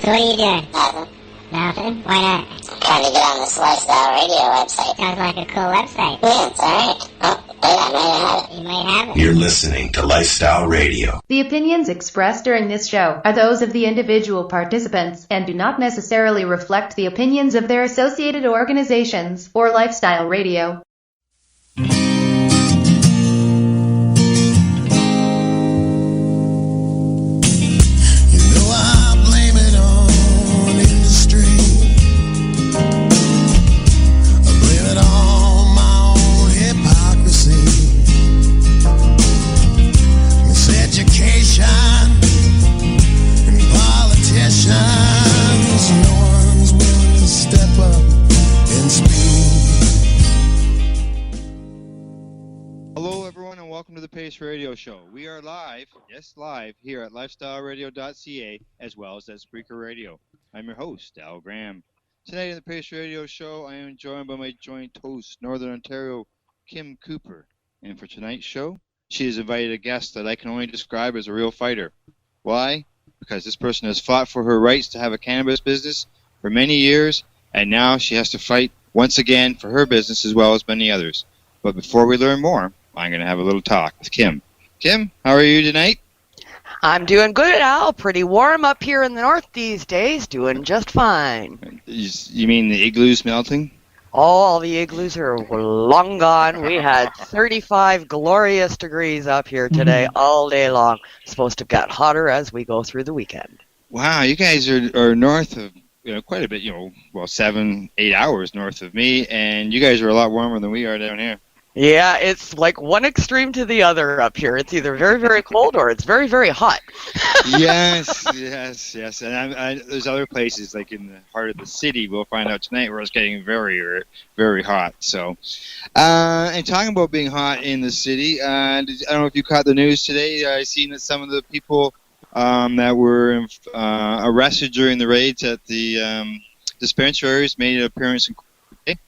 So what are you doing? Nothing. Nothing? Why not? I'm trying to get on this Lifestyle Radio website. Sounds like a cool website. Yeah, it's alright. Oh, wait, I might have it. You might have it. You're listening to Lifestyle Radio. The opinions expressed during this show are those of the individual participants and do not necessarily reflect the opinions of their associated organizations or Lifestyle Radio. Radio show. We are live, yes, live here at lifestyleradio.ca as well as at Spreaker Radio. I'm your host, Al Graham. Tonight in the Pace Radio show, I am joined by my joint host, Northern Ontario, Kim Cooper. And for tonight's show, she has invited a guest that I can only describe as a real fighter. Why? Because this person has fought for her rights to have a cannabis business for many years, and now she has to fight once again for her business as well as many others. But before we learn more, I'm going to have a little talk with Kim. Kim, how are you tonight? I'm doing good, Al. Pretty warm up here in the north these days. Doing just fine. You mean the igloos melting? All the igloos are long gone. We had 35 glorious degrees up here today all day long. It's supposed to get hotter as we go through the weekend. Wow, you guys are north of quite a bit, 7-8 hours north of me, and you guys are a lot warmer than we are down here. Yeah, it's like one extreme to the other up here. It's either very, very cold or it's very, very hot. Yes. And there's other places, like in the heart of the city, we'll find out tonight, where it's getting very, very hot. So, and talking about being hot in the city, I don't know if you caught the news today. I seen that some of the people that were arrested during the raids at the dispensaries made an appearance in court today.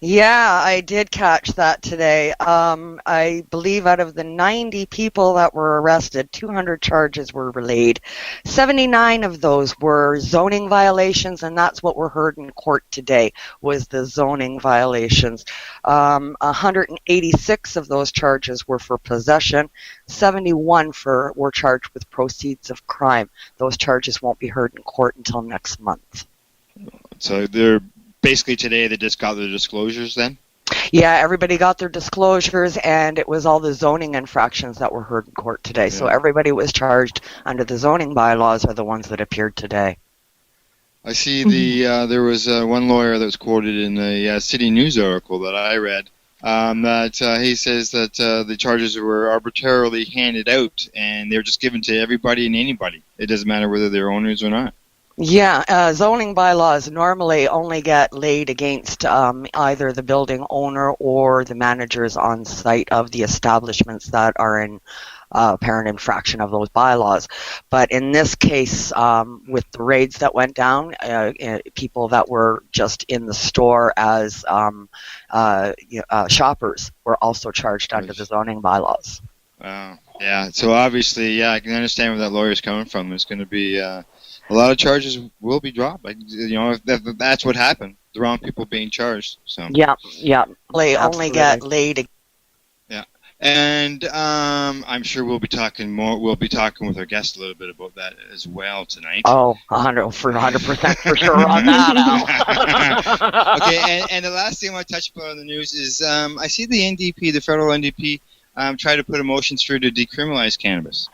Yeah, I did catch that today. I believe out of the 90 people that were arrested, 200 charges were relayed. 79 of those were zoning violations, and that's what were heard in court today, was the zoning violations. 186 of those charges were for possession. 71 were charged with proceeds of crime. Those charges won't be heard in court until next month. So they're basically today they just got their disclosures then? Yeah, everybody got their disclosures, and it was all the zoning infractions that were heard in court today. Yeah. So everybody was charged under the zoning bylaws are the ones that appeared today. I see there was one lawyer that was quoted in the City News article that I read that he says that the charges were arbitrarily handed out and they were just given to everybody and anybody. It doesn't matter whether they're owners or not. Yeah, zoning bylaws normally only get laid against either the building owner or the managers on site of the establishments that are in apparent infraction of those bylaws. But in this case, with the raids that went down, people that were just in the store as shoppers were also charged under the zoning bylaws. Wow. Yeah, so obviously, I can understand where that lawyer's coming from. There's going to be a lot of charges will be dropped. If that's what happened. The wrong people being charged. So. Yeah. They only get laid. Yeah, and I'm sure we'll be talking more. We'll be talking with our guest a little bit about that as well tonight. Oh, 100% for sure on that, Al. Okay, and the last thing I want to touch upon on the news is I see the NDP, the federal NDP, try to put a motion through to decriminalize cannabis.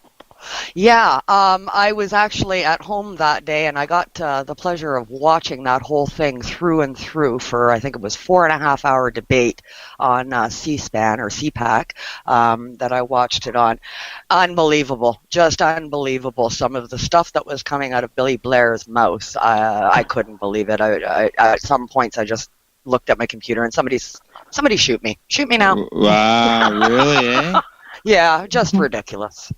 Yeah, I was actually at home that day, and I got the pleasure of watching that whole thing through and through for, I think it was 4.5 hour debate on C-SPAN or CPAC that I watched it on. Unbelievable, just unbelievable. Some of the stuff that was coming out of Billy Blair's mouth, I couldn't believe it. I at some points, I just looked at my computer and somebody shoot me now. Wow, really, eh? Yeah, just ridiculous.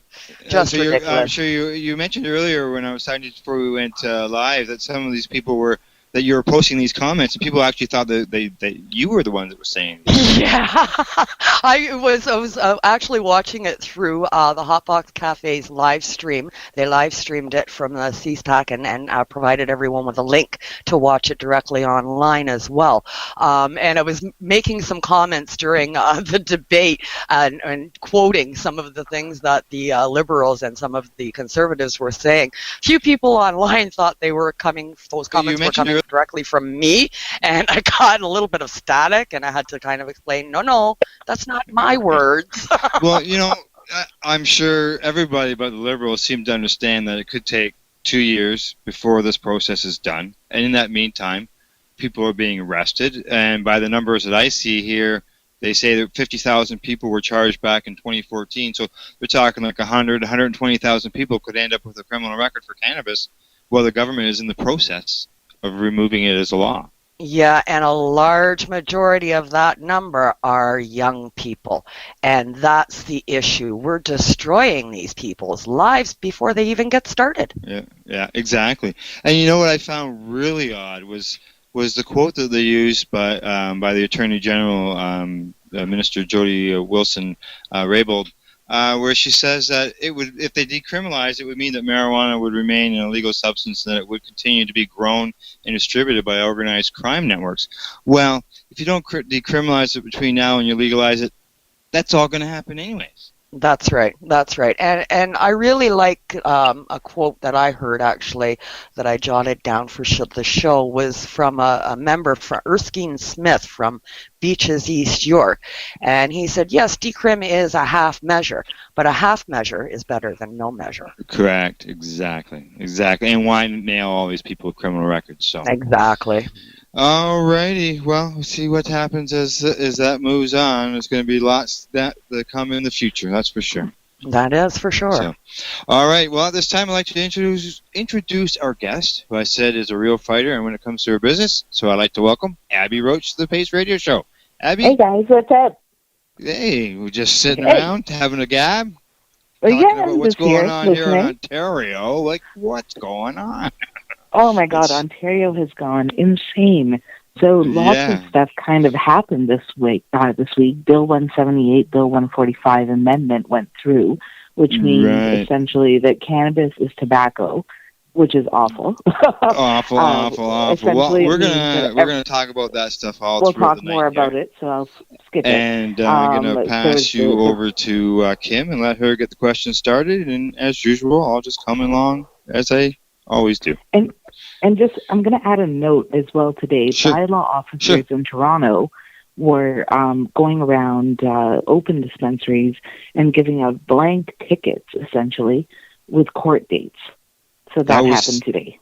Ridiculous. I'm sure you mentioned earlier when I was talking to you before we went live that some of these people were that you were posting these comments, and people actually thought that you were the one that was saying this. Yeah, I was actually watching it through the Hotbox Cafe's live stream. They live streamed it from the CSPAC and provided everyone with a link to watch it directly online as well. And I was making some comments during the debate and quoting some of the things that the Liberals and some of the Conservatives were saying. Few people online thought those comments were coming directly from me, and I got a little bit of static, and I had to kind of explain, no, that's not my words. Well, I'm sure everybody but the Liberals seem to understand that it could take 2 years before this process is done, and in that meantime, people are being arrested, and by the numbers that I see here, they say that 50,000 people were charged back in 2014, so they're talking like 120,000 people could end up with a criminal record for cannabis while the government is in the process of removing it as a law. Yeah, and a large majority of that number are young people, and that's the issue. We're destroying these people's lives before they even get started. Yeah, exactly. And you know what I found really odd was the quote that they used by the Attorney General, Minister Jody Wilson-Raybould, where she says that if they decriminalize, it would mean that marijuana would remain an illegal substance and that it would continue to be grown and distributed by organized crime networks. Well, if you don't decriminalize it between now and you legalize it, that's all going to happen anyways. That's right. And I really like a quote that I heard, actually, that I jotted down for the show, was from a member, from Erskine Smith from Beaches, East York. And he said, yes, decrim is a half measure, but a half measure is better than no measure. Correct. Exactly. And why nail all these people with criminal records? So exactly. Alrighty, well, we'll see what happens as that moves on. There's going to be lots that come in the future, that's for sure. That is for sure. So, all right, well, at this time I'd like to introduce our guest, who I said is a real fighter and when it comes to her business. So I'd like to welcome Abi Roach to the Pace Radio Show. Abi? Hey, guys, what's up? Hey, we're just sitting around having a gab. Talking about what's going on listening. here in Ontario. Like, what's going on? Oh, my God, Ontario has gone insane. So lots of stuff kind of happened this week. Bill 178, Bill 145 amendment went through, which means essentially that cannabis is tobacco, which is awful. awful. Well, we're gonna talk about that stuff all through the night. We'll talk more about it, so I'll skip it. And I'm gonna pass you over to Kim and let her get the questions started. And as usual, I'll just come along as I always do. And just, I'm going to add a note as well today. Sure. Bylaw officers in Toronto were going around open dispensaries and giving out blank tickets, essentially, with court dates. So that happened today.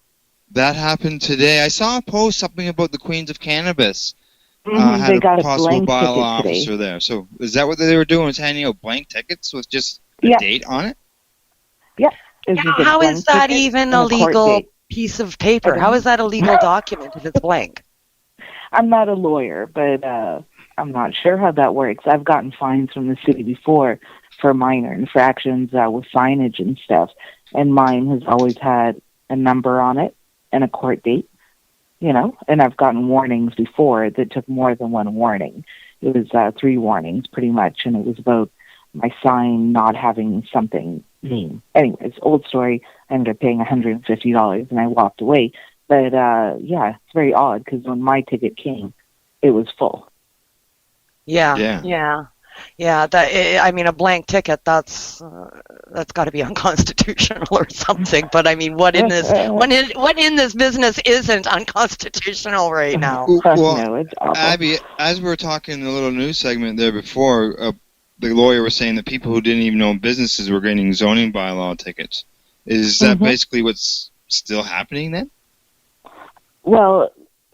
That happened today. I saw a post, something about the Queens of Cannabis. Had they got a possible blank bylaw officer today. there. So is that what they were doing, was handing out blank tickets with just a date on it? Yeah. How is that even a legal piece of paper? How is that a legal document if it's blank? I'm not a lawyer, but I'm not sure how that works. I've gotten fines from the city before for minor infractions with signage and stuff, and mine has always had a number on it and a court date, and I've gotten warnings before that took more than one warning. It was 3 warnings pretty much, and it was about my sign not having something mean. Anyways, old story. I ended up paying $150 and I walked away. But it's very odd because when my ticket came, it was full. Yeah. A blank ticket, that's got to be unconstitutional or something. But I mean, what in this business isn't unconstitutional right now? Well, no, it's awful. Abby, as we were talking in the little news segment there before, the lawyer was saying that people who didn't even own businesses were getting zoning bylaw tickets. Is that basically what's still happening then? Well,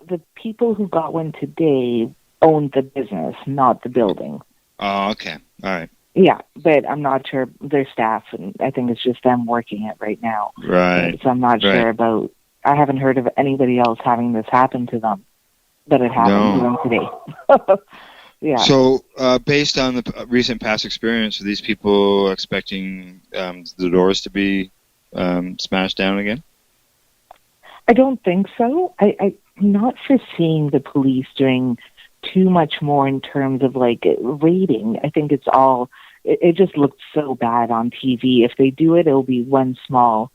the people who got one today owned the business, not the building. Oh, okay. All right. Yeah, but I'm not sure their staff, and I think it's just them working it right now. Right. So I'm not sure about, I haven't heard of anybody else having this happen to them, but it happened to them today. Yeah. So, based on the recent past experience, are these people expecting the doors to be smashed down again? I don't think so. I'm not foreseeing the police doing too much more in terms of like raiding. I think it's all, it just looked so bad on TV. If they do it, it'll be one small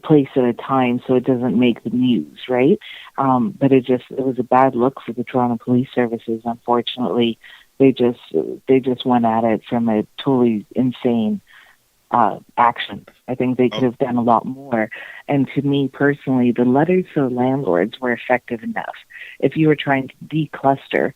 place at a time so it doesn't make the news, right? But it was a bad look for the Toronto Police Services, unfortunately. They just went at it from a totally insane action. I think they could have done a lot more. And to me personally, the letters to the landlords were effective enough. If you were trying to decluster,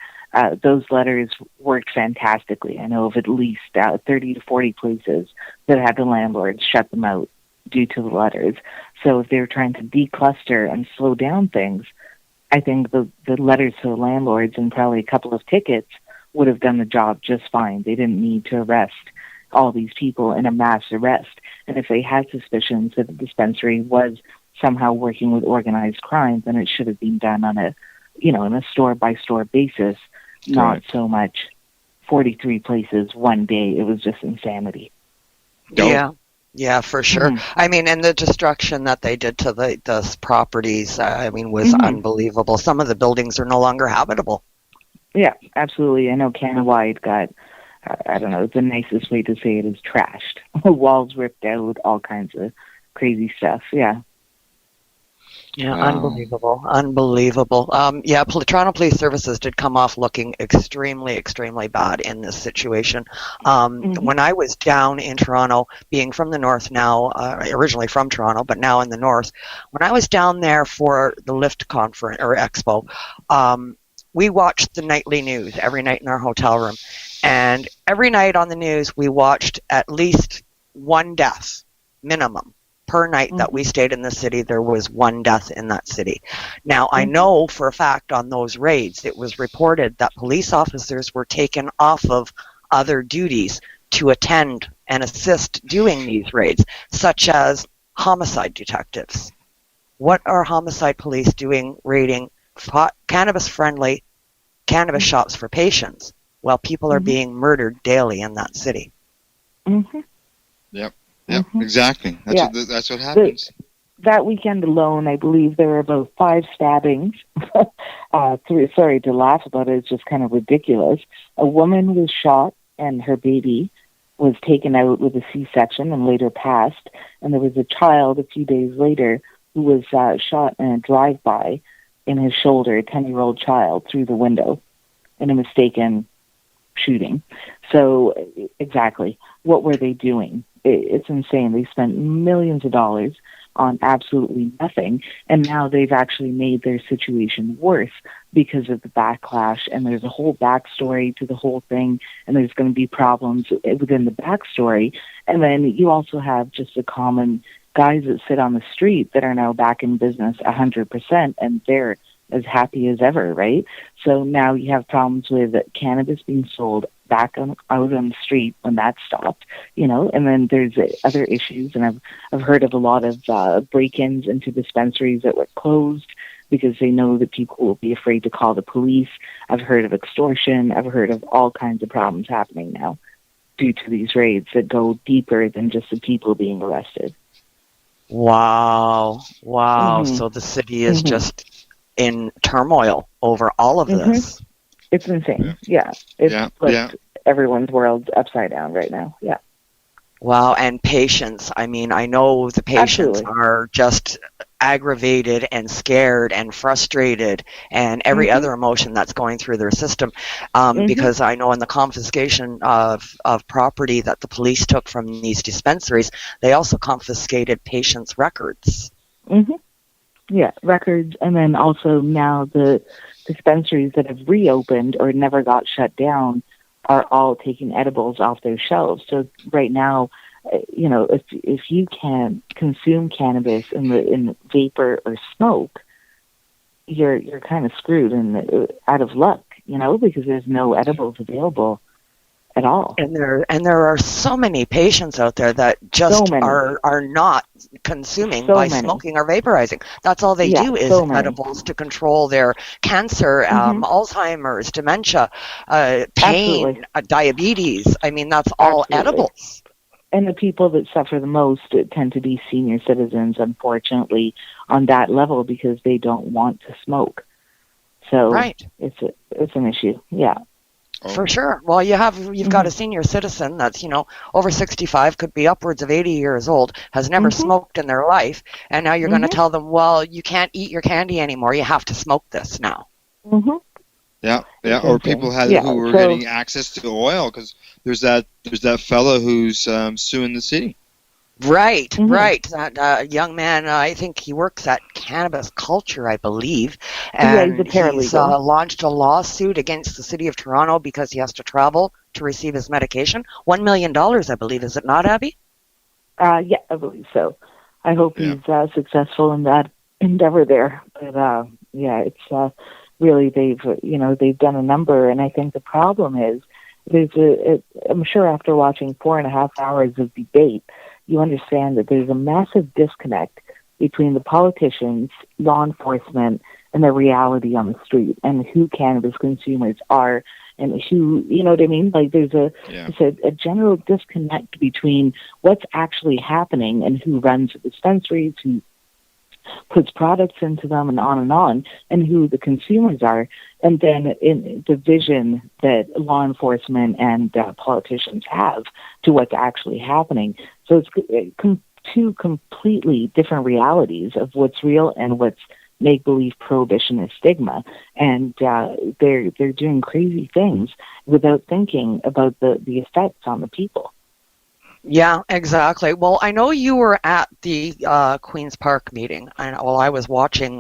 those letters worked fantastically. I know of at least 30 to 40 places that had the landlords shut them out due to the letters. So if they were trying to decluster and slow down things, I think the letters to the landlords and probably a couple of tickets would have done the job just fine. They didn't need to arrest all these people in a mass arrest. And if they had suspicions that the dispensary was somehow working with organized crime, then it should have been done on a, in a store-by-store basis, not so much 43 places one day. It was just insanity. Yeah, for sure. I mean, and the destruction that they did to the properties, was unbelievable. Some of the buildings are no longer habitable. Yeah, absolutely. I know Canada-wide got, I don't know, the nicest way to say it is trashed. Walls ripped out, all kinds of crazy stuff. Yeah. Yeah, unbelievable. Toronto Police Services did come off looking extremely, extremely bad in this situation. When I was down in Toronto, being from the north now, originally from Toronto, but now in the north, when I was down there for the LIFT conference or expo, we watched the nightly news every night in our hotel room. And every night on the news, we watched at least one death, minimum. Per night that we stayed in the city, there was one death in that city. Now, I know for a fact on those raids, it was reported that police officers were taken off of other duties to attend and assist doing these raids, such as homicide detectives. What are homicide police doing raiding cannabis-friendly cannabis shops for patients while people are being murdered daily in that city? Yep. Yep, exactly. That's what happens. That weekend alone, I believe there were about 5 stabbings. Sorry to laugh about it. It's just kind of ridiculous. A woman was shot and her baby was taken out with a C-section and later passed. And there was a child a few days later who was shot in a drive-by in his shoulder, a 10-year-old child, through the window in a mistaken shooting. So exactly, what were they doing? It's insane. They spent millions of dollars on absolutely nothing, and now they've actually made their situation worse because of the backlash, and there's a whole backstory to the whole thing, and there's going to be problems within the backstory. And then you also have just the common guys that sit on the street that are now back in business 100%, and they're as happy as ever, right? So now you have problems with cannabis being sold back out on the street when that stopped, and then there's other issues, and I've heard of a lot of break-ins into dispensaries that were closed because they know that people will be afraid to call the police. I've heard of extortion. I've heard of all kinds of problems happening now due to these raids that go deeper than just the people being arrested. Wow. So the city is just in turmoil over all of this. It's insane. Yeah. It's flipped everyone's world upside down right now. Yeah. Wow. And patients. I mean, I know the patients are just aggravated and scared and frustrated and every other emotion that's going through their system. Because I know in the confiscation of property that the police took from these dispensaries, they also confiscated patients' records. Yeah, records. And then also now the dispensaries that have reopened or never got shut down are all taking edibles off their shelves. So right now, if you can consume cannabis in vapor or smoke, you're kind of screwed and out of luck, because there's no edibles available at all. And there are so many patients out there that just are not consuming by smoking or vaporizing. That's all they do is edibles to control their cancer, Alzheimer's, dementia, pain, diabetes. I mean, that's all edibles. And the people that suffer the most tend to be senior citizens, unfortunately, on that level because they don't want to smoke. So Right. it's an issue. Yeah. For sure. Well, you've got a senior citizen that's, over 65, could be upwards of 80 years old, has never smoked in their life, and now you're going to tell them, well, you can't eat your candy anymore. You have to smoke this now. Yeah, or people who were getting access to oil because there's that fella who's suing the city. Right. That young man, I think he works at Cannabis Culture, I believe, and he's a paralegal. He's launched a lawsuit against the city of Toronto because he has to travel to receive his medication. $1 million, I believe, is it not, Abby? Yeah, I believe so. I hope he's successful in that endeavor there. But it's really they've done a number, and I think the problem is I'm sure after watching 4.5 hours of debate, you understand that there's a massive disconnect between the politicians, law enforcement, and the reality on the street, and who cannabis consumers are, and who, you know what I mean? Like there's a general disconnect between what's actually happening and who runs the dispensaries, who puts products into them, and on, and who the consumers are, and then in the vision that law enforcement and politicians have to what's actually happening. So it's two completely different realities of what's real and what's make-believe prohibitionist stigma, and they're doing crazy things without thinking about the effects on the people. Yeah, exactly. Well, I know you were at the Queen's Park meeting, and I was watching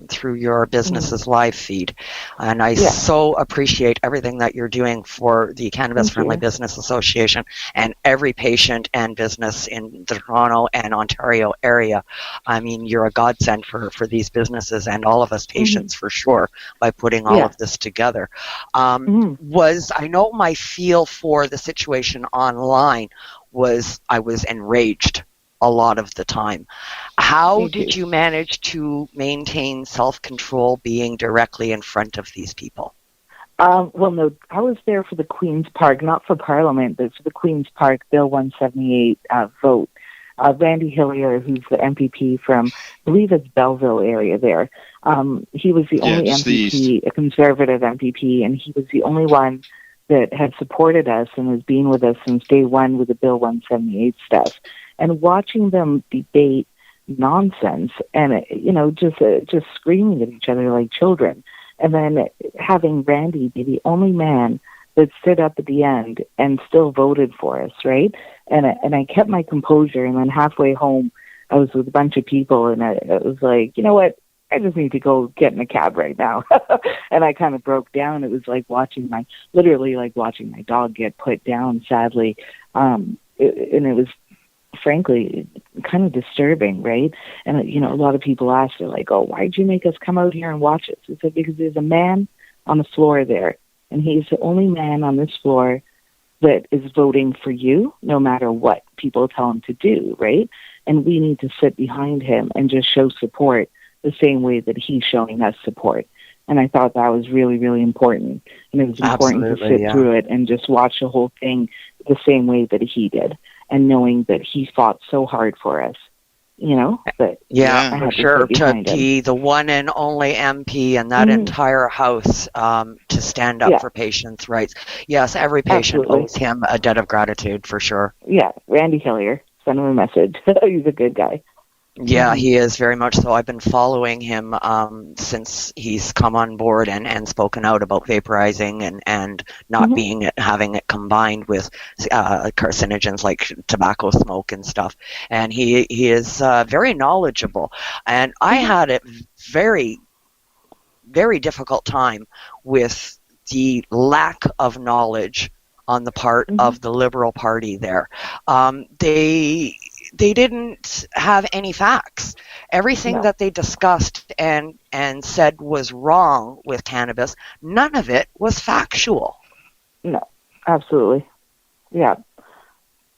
through your business's live feed, and I so appreciate everything that you're doing for the Cannabis Friendly Business Association and every patient and business in the Toronto and Ontario area. I mean, you're a godsend for these businesses and all of us patients for sure by putting all of this together. I know my feel for the situation online was I was enraged a lot of the time. How did you manage to maintain self-control being directly in front of these people? Well, no, I was there for the Queen's Park, not for Parliament, but for the Queen's Park Bill 178 vote. Randy Hillier, who's the MPP from, I believe it's Belleville area there, he was the only MPP, a conservative MPP, and he was the only one that had supported us and has been with us since day one with the Bill 178 stuff. And watching them debate nonsense and, just screaming at each other like children. And then having Randy be the only man that stood up at the end and still voted for us, right? And I kept my composure, and then halfway home, I was with a bunch of people, and I was like, you know what? I just need to go get in a cab right now. And I kind of broke down. It was like literally like watching my dog get put down, sadly. And it was, frankly, kind of disturbing, right? And, a lot of people asked, they're like, oh, why'd you make us come out here and watch it? I said, because there's a man on the floor there, and he's the only man on this floor that is voting for you, no matter what people tell him to do, right? And we need to sit behind him and just show support the same way that he's showing us support. And I thought that was really, really important. And it was important to sit through it and just watch the whole thing the same way that he did, and knowing that he fought so hard for us, But for sure, to be the one and only MP in that entire house to stand up for patients' rights. Yes, every patient owes him a debt of gratitude, for sure. Yeah, Randy Hillier, send him a message. He's a good guy. Yeah, he is very much so. I've been following him since he's come on board and spoken out about vaporizing and not having it combined with carcinogens like tobacco smoke and stuff. And he is very knowledgeable. And I had a very, very difficult time with the lack of knowledge on the part of the Liberal Party there. They didn't have any facts. Everything that they discussed and said was wrong with cannabis, none of it was factual. No, absolutely. Yeah.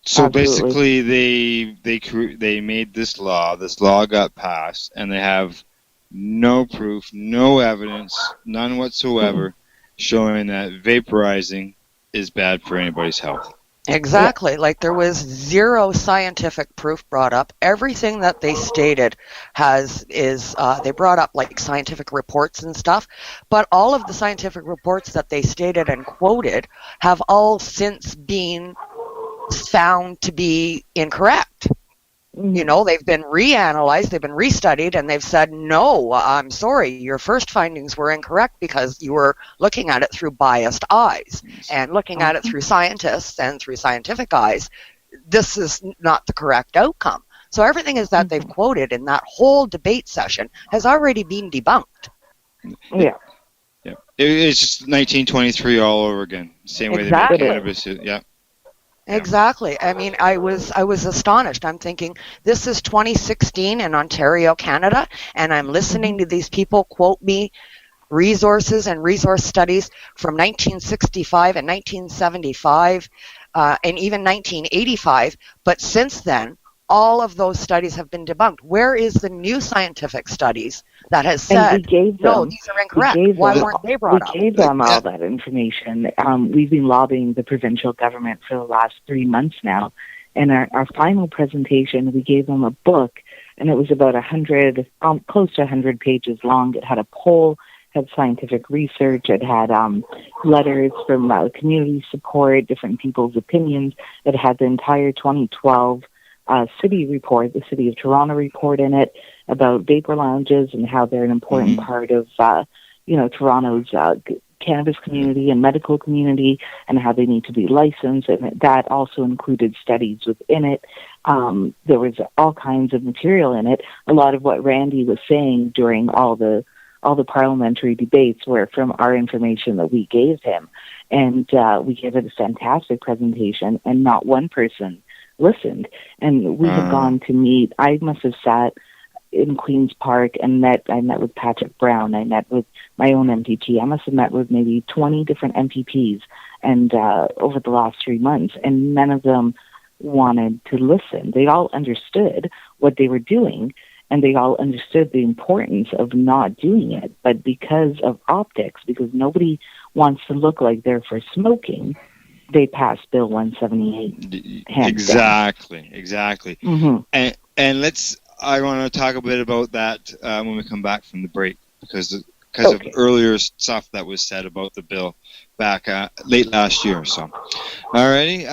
So basically they made this law. This law got passed, and they have no proof, no evidence, none whatsoever, showing that vaporizing is bad for anybody's health. Exactly. Like there was zero scientific proof brought up. Everything that they stated they brought up like scientific reports and stuff, but all of the scientific reports that they stated and quoted have all since been found to be incorrect. You know, they've been reanalyzed, they've been restudied, and they've said, no, I'm sorry, your first findings were incorrect because you were looking at it through biased eyes and looking at it through scientists and through scientific eyes. This is not the correct outcome. So everything is that they've quoted in that whole debate session has already been debunked. Yeah. It's just 1923 all over again. Same way they made cannabis. Yeah. Exactly. I mean, I was astonished. I'm thinking, this is 2016 in Ontario, Canada, and I'm listening to these people quote me resources and resource studies from 1965 and 1975 and even 1985. But since then, all of those studies have been debunked. Where is the new scientific studies that has said, no, these are incorrect? Why weren't they brought up? We gave them all that information. We've been lobbying the provincial government for the last 3 months now. And our final presentation, we gave them a book, and it was about 100, close to 100 pages long. It had a poll, had scientific research, it had letters from community support, different people's opinions. It had the entire 2012 city report, the City of Toronto report in it about vapor lounges and how they're an important part of, Toronto's cannabis community and medical community and how they need to be licensed. And that also included studies within it. There was all kinds of material in it. A lot of what Randy was saying during all the parliamentary debates were from our information that we gave him. And we gave it a fantastic presentation, and not one person listened. And we had gone to meet, I must have sat in Queen's Park and I met with Patrick Brown, I met with my own MPP, I must have met with maybe 20 different MPPs and over the last 3 months, and none of them wanted to listen. They all understood what they were doing, and they all understood the importance of not doing it, but because of optics, because nobody wants to look like they're for smoking, they passed Bill 178. Exactly. And I want to talk a bit about that when we come back from the break, because of earlier stuff that was said about the bill back late last year. So, alrighty.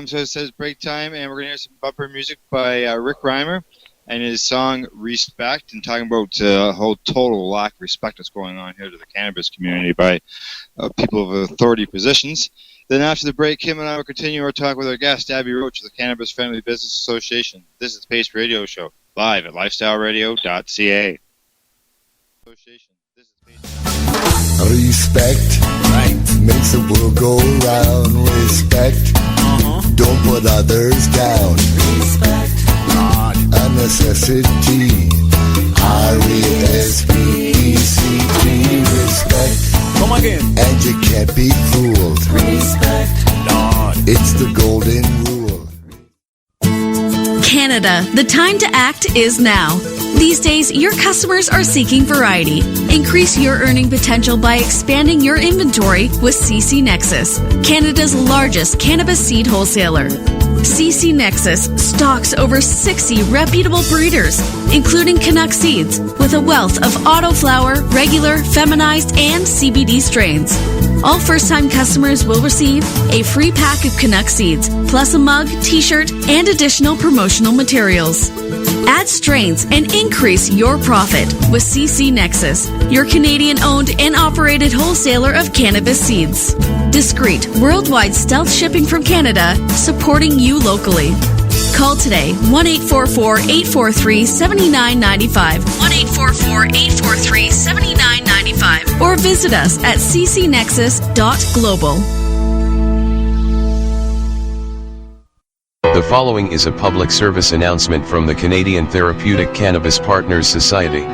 So it says break time, and we're gonna hear some bumper music by Rick Reimer and his song "Respect," and talking about the whole total lack of respect that's going on here to the cannabis community by people of authority positions. Then after the break, Kim and I will continue our talk with our guest, Abi Roach of the Cannabis Friendly Business Association. This is the Pace Radio Show, live at lifestyleradio.ca. Respect, right, makes the world go round. Respect, don't put others down. Respect, not a necessity. R-E-S-P-E-C-T, respect. Come again. And you can't be fooled. Respect, not. It's the golden rule. Canada, the time to act is now. These days, your customers are seeking variety. Increase your earning potential by expanding your inventory with CC Nexus, Canada's largest cannabis seed wholesaler. CC Nexus stocks over 60 reputable breeders, including Canuck seeds, with a wealth of autoflower, regular, feminized, and CBD strains. All first-time customers will receive a free pack of Canuck seeds, plus a mug, t-shirt, and additional promotional materials. Add strains and increase your profit with CC Nexus, your Canadian-owned and operated wholesaler of cannabis seeds. Discreet, worldwide stealth shipping from Canada, supporting you locally. Call today, 1-844-843-7995, 1-844-843-7995, or visit us at ccnexus.global. The following is a public service announcement from the Canadian Therapeutic Cannabis Partners Society.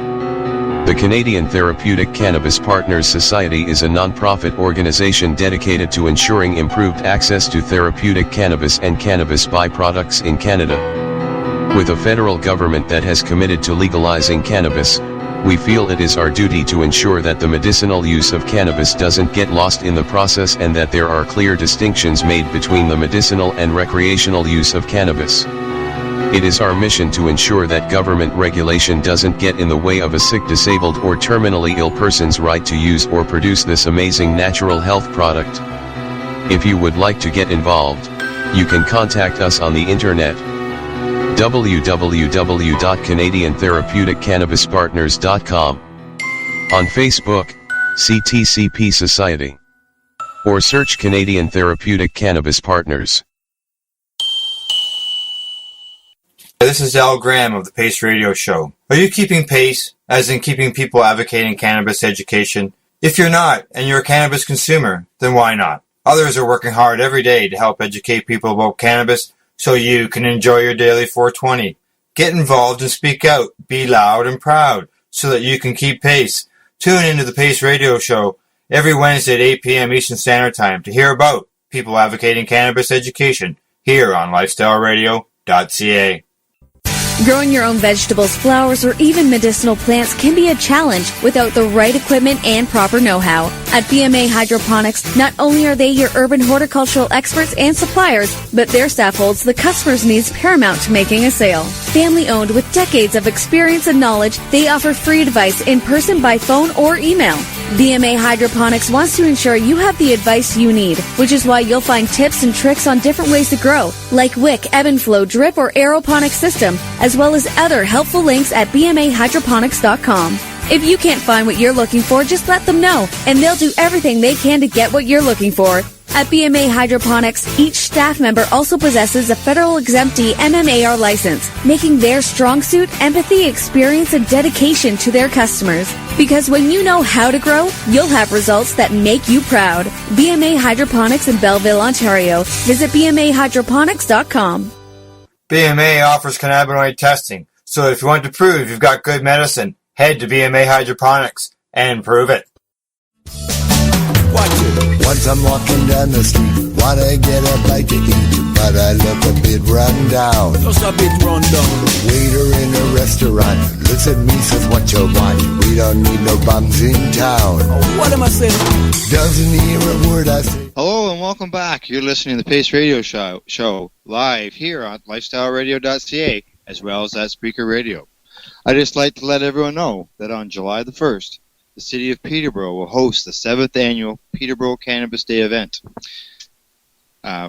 The Canadian Therapeutic Cannabis Partners Society is a non-profit organization dedicated to ensuring improved access to therapeutic cannabis and cannabis byproducts in Canada. With a federal government that has committed to legalizing cannabis, We feel it is our duty to ensure that the medicinal use of cannabis doesn't get lost in the process and that there are clear distinctions made between the medicinal and recreational use of cannabis. It is our mission to ensure that government regulation doesn't get in the way of a sick, disabled, or terminally ill person's right to use or produce this amazing natural health product. If you would like to get involved, you can contact us on the internet. www.canadiantherapeuticCannabisPartners.com, on Facebook, CTCP Society, or search Canadian Therapeutic Cannabis Partners. This is Al Graham of the Pace Radio Show. Are you keeping pace, as in keeping people advocating cannabis education? If you're not, and you're a cannabis consumer, then why not? Others are working hard every day to help educate people about cannabis so you can enjoy your daily 420. Get involved and speak out. Be loud and proud so that you can keep pace. Tune into the Pace Radio Show every Wednesday at 8 p.m. Eastern Standard Time to hear about people advocating cannabis education here on lifestyleradio.ca. Growing your own vegetables, flowers, or even medicinal plants can be a challenge without the right equipment and proper know-how. At BMA Hydroponics, not only are they your urban horticultural experts and suppliers, but their staff holds the customer's needs paramount to making a sale. Family-owned with decades of experience and knowledge, they offer free advice in person, by phone, or email. BMA Hydroponics wants to ensure you have the advice you need, which is why you'll find tips and tricks on different ways to grow, like wick, ebb and flow, drip, or aeroponics system, as well as other helpful links at bmahydroponics.com. If you can't find what you're looking for, just let them know, and they'll do everything they can to get what you're looking for. At BMA Hydroponics, each staff member also possesses a federal exemptee MMAR license, making their strong suit empathy, experience, and dedication to their customers. Because when you know how to grow, you'll have results that make you proud. BMA Hydroponics in Belleville, Ontario. Visit bmahydroponics.com. BMA offers cannabinoid testing, so if you want to prove you've got good medicine, head to BMA Hydroponics and prove it. Once I'm walking down the street, wanna get a bite to eat, but I look a bit run down. Just a bit run down. Waiter in a restaurant looks at me, says, "What you want? We don't need no bums in town." Oh, what am I saying? Doesn't hear a word I say. Hello and welcome back. You're listening to the Pace Radio Show live here on lifestyleradio.ca as well as at Spreaker Radio. I'd just like to let everyone know that on July the 1st, the city of Peterborough will host the 7th annual Peterborough Cannabis Day event.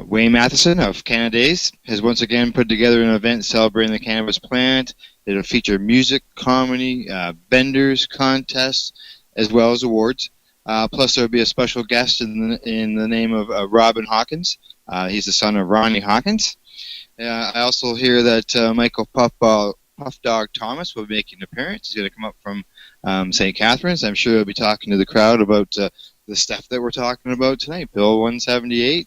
Wayne Matheson of Cannabis has once again put together an event celebrating the cannabis plant. It'll feature music, comedy, vendors, contests, as well as awards. Plus, there will be a special guest in the name of Robin Hawkins. He's the son of Ronnie Hawkins. I also hear that Michael Puff Dog Thomas will be making an appearance. He's going to come up from St. Catharines. I'm sure he'll be talking to the crowd about the stuff that we're talking about tonight, Bill 178,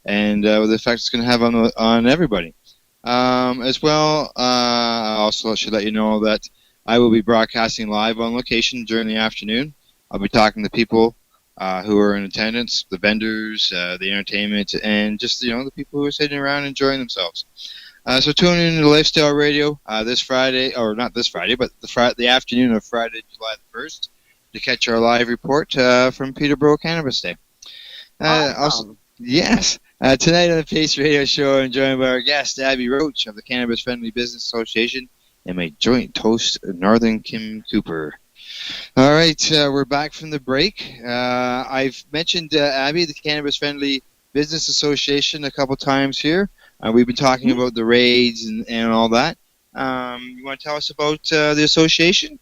and the effect it's going to have on everybody. As well, I also should let you know that I will be broadcasting live on location during the afternoon. I'll be talking to people who are in attendance, the vendors, the entertainment, and just the people who are sitting around enjoying themselves. So tune in to Lifestyle Radio this Friday, or not this Friday, but the afternoon of Friday, July the 1st, to catch our live report from Peterborough Cannabis Day. Also, yes, tonight on the Pace Radio Show, I'm joined by our guest, Abi Roach of the Cannabis Friendly Business Association, and my joint host, Northern Kim Cooper. All right, we're back from the break. I've mentioned Abi, the Cannabis Friendly Business Association, a couple times here. We've been talking about the raids and all that. You want to tell us about the association?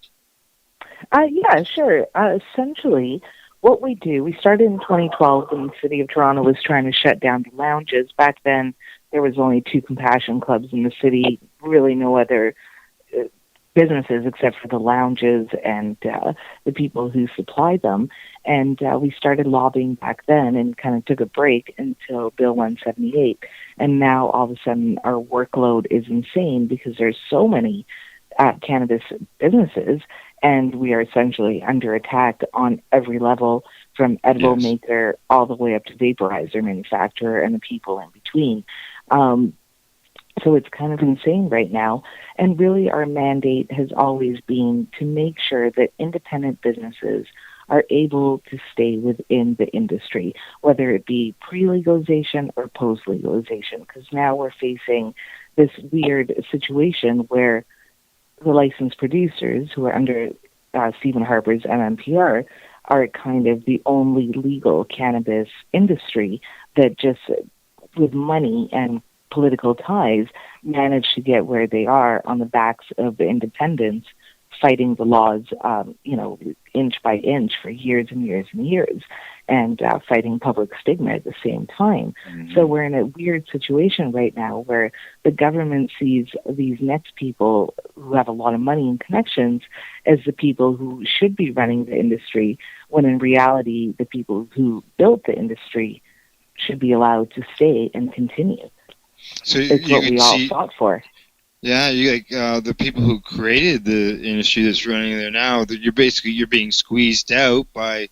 Yeah, sure. Essentially, what we do, we started in 2012 when the city of Toronto was trying to shut down the lounges. Back then, there was only 2 compassion clubs in the city, really no other businesses except for the lounges and the people who supplied them. And we started lobbying back then and kind of took a break until Bill 178. And now all of a sudden our workload is insane because there's so many cannabis businesses, and we are essentially under attack on every level, from edible maker all the way up to vaporizer manufacturer and the people in between. So it's kind of insane right now. And really our mandate has always been to make sure that independent businesses are able to stay within the industry, whether it be pre-legalization or post-legalization, because now we're facing this weird situation where the licensed producers who are under Stephen Harper's MMPR are kind of the only legal cannabis industry that just, with money and political ties, managed to get where they are on the backs of the independents, fighting the laws, inch by inch for years and years and years, and fighting public stigma at the same time. Mm-hmm. So we're in a weird situation right now where the government sees these next people who have a lot of money and connections as the people who should be running the industry, when in reality, the people who built the industry should be allowed to stay and continue. So it's what we all fought for. Yeah, the people who created the industry that's running there now, that you're being squeezed out by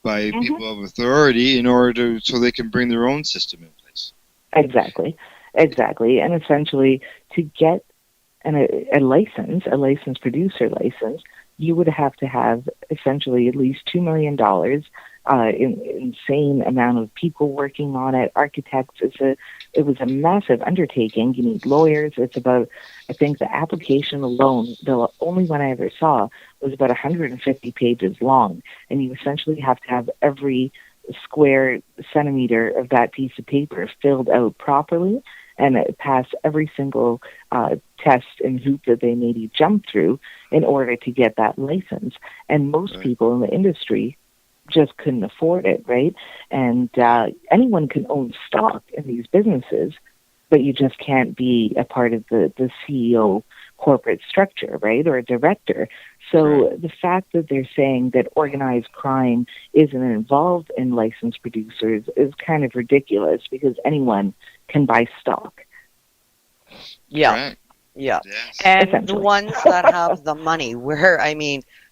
mm-hmm. people of authority in order so they can bring their own system in place. Exactly, and essentially to get a licensed producer license, you would have to have essentially at least $2 million. Insane amount of people working on it, architects. It was a massive undertaking. You need lawyers. It's about, I think the application alone, the only one I ever saw, was about 150 pages long, and you essentially have to have every square centimeter of that piece of paper filled out properly and pass every single test and hoop that they made you jump through in order to get that license. And most people in the industry just couldn't afford it, right? And anyone can own stock in these businesses, but you just can't be a part of the CEO corporate structure, right, or a director. So the fact that they're saying that organized crime isn't involved in licensed producers is kind of ridiculous, because anyone can buy stock. Yeah, right. Yeah. And the ones that have the money,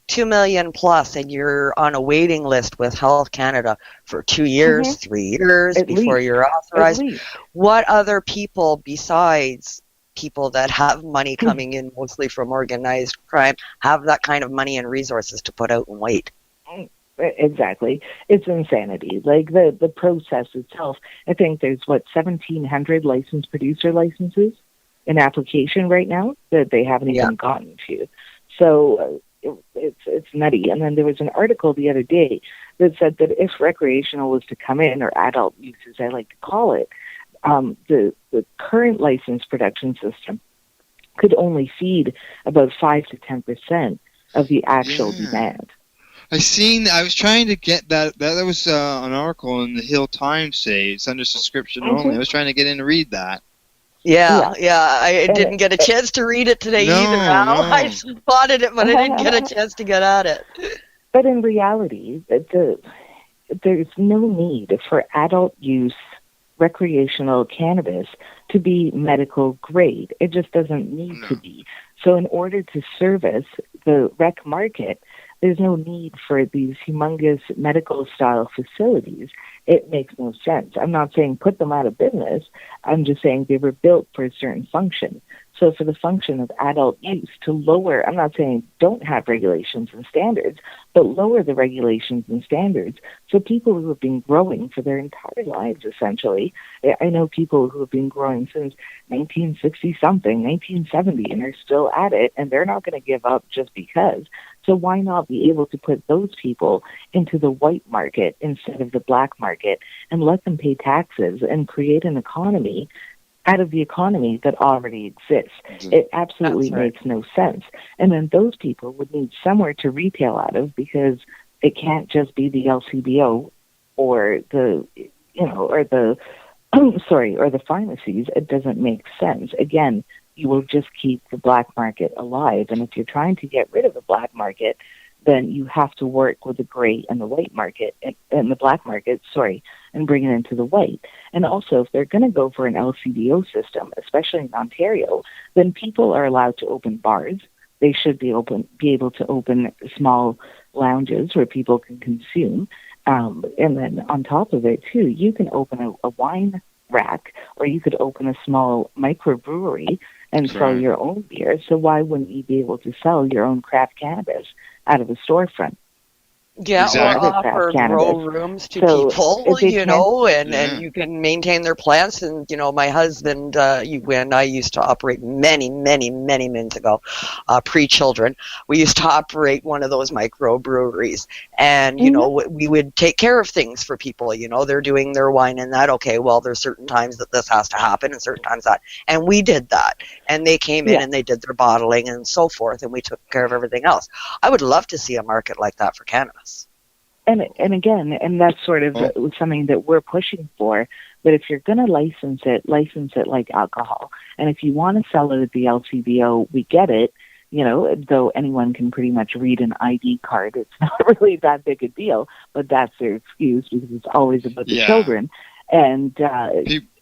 2 million plus, and you're on a waiting list with Health Canada for 2 years, mm-hmm. 3 years at before least. You're authorized. What other people besides people that have money coming in mostly from organized crime have that kind of money and resources to put out and wait? Exactly. It's insanity. Like the process itself, I think there's 1,700 licensed producer licenses in application right now that they haven't even gotten to. So it's nutty. And then there was an article the other day that said that if recreational was to come in, or adult use as I like to call it, the current license production system could only feed about 5 to 10% of the actual demand. I was trying to get that was an article in the Hill Times today. It's under subscription only. I was trying to get in to read that. Yeah. I didn't get a chance to read it today either, Al. No. I spotted it, but I didn't get a chance to get at it. But in reality, there's no need for adult use recreational cannabis to be medical grade. It just doesn't need to be. So in order to service the rec market, there's no need for these humongous medical-style facilities. It makes no sense. I'm not saying put them out of business. I'm just saying they were built for a certain function. So for the function of adult use, to lower, I'm not saying don't have regulations and standards, but lower the regulations and standards so people who have been growing for their entire lives, essentially. I know people who have been growing since 1960-something, 1970, and are still at it, and they're not going to give up just because. So why not be able to put those people into the white market instead of the black market and let them pay taxes and create an economy out of the economy that already exists? It absolutely makes no sense. And then those people would need somewhere to retail out of, because it can't just be the LCBO or the pharmacies. It doesn't make sense. Again, you will just keep the black market alive. And if you're trying to get rid of the black market, then you have to work with the gray and the white market, and the black market, and bring it into the white. And also, if they're going to go for an LCBO system, especially in Ontario, then people are allowed to open bars. They should be able to open small lounges where people can consume. And then on top of it, too, you can open a wine rack, or you could open a small microbrewery and sell your own beer. So why wouldn't you be able to sell your own craft cannabis out of a storefront? Yeah, Exactly. or offer grow rooms to people, and you can maintain their plants. And, my husband, when I used to operate many, many, many moons ago, pre-children, we used to operate one of those microbreweries. And, we would take care of things for people. They're doing their wine and that. Okay, well, there's certain times that this has to happen and certain times that. And we did that. And they came in and they did their bottling and so forth. And we took care of everything else. I would love to see a market like that for cannabis. And again, that's sort of something that we're pushing for. But if you're going to license it like alcohol. And if you want to sell it at the LCBO, we get it. Though anyone can pretty much read an ID card, it's not really that big a deal. But that's their excuse because it's always about the children. And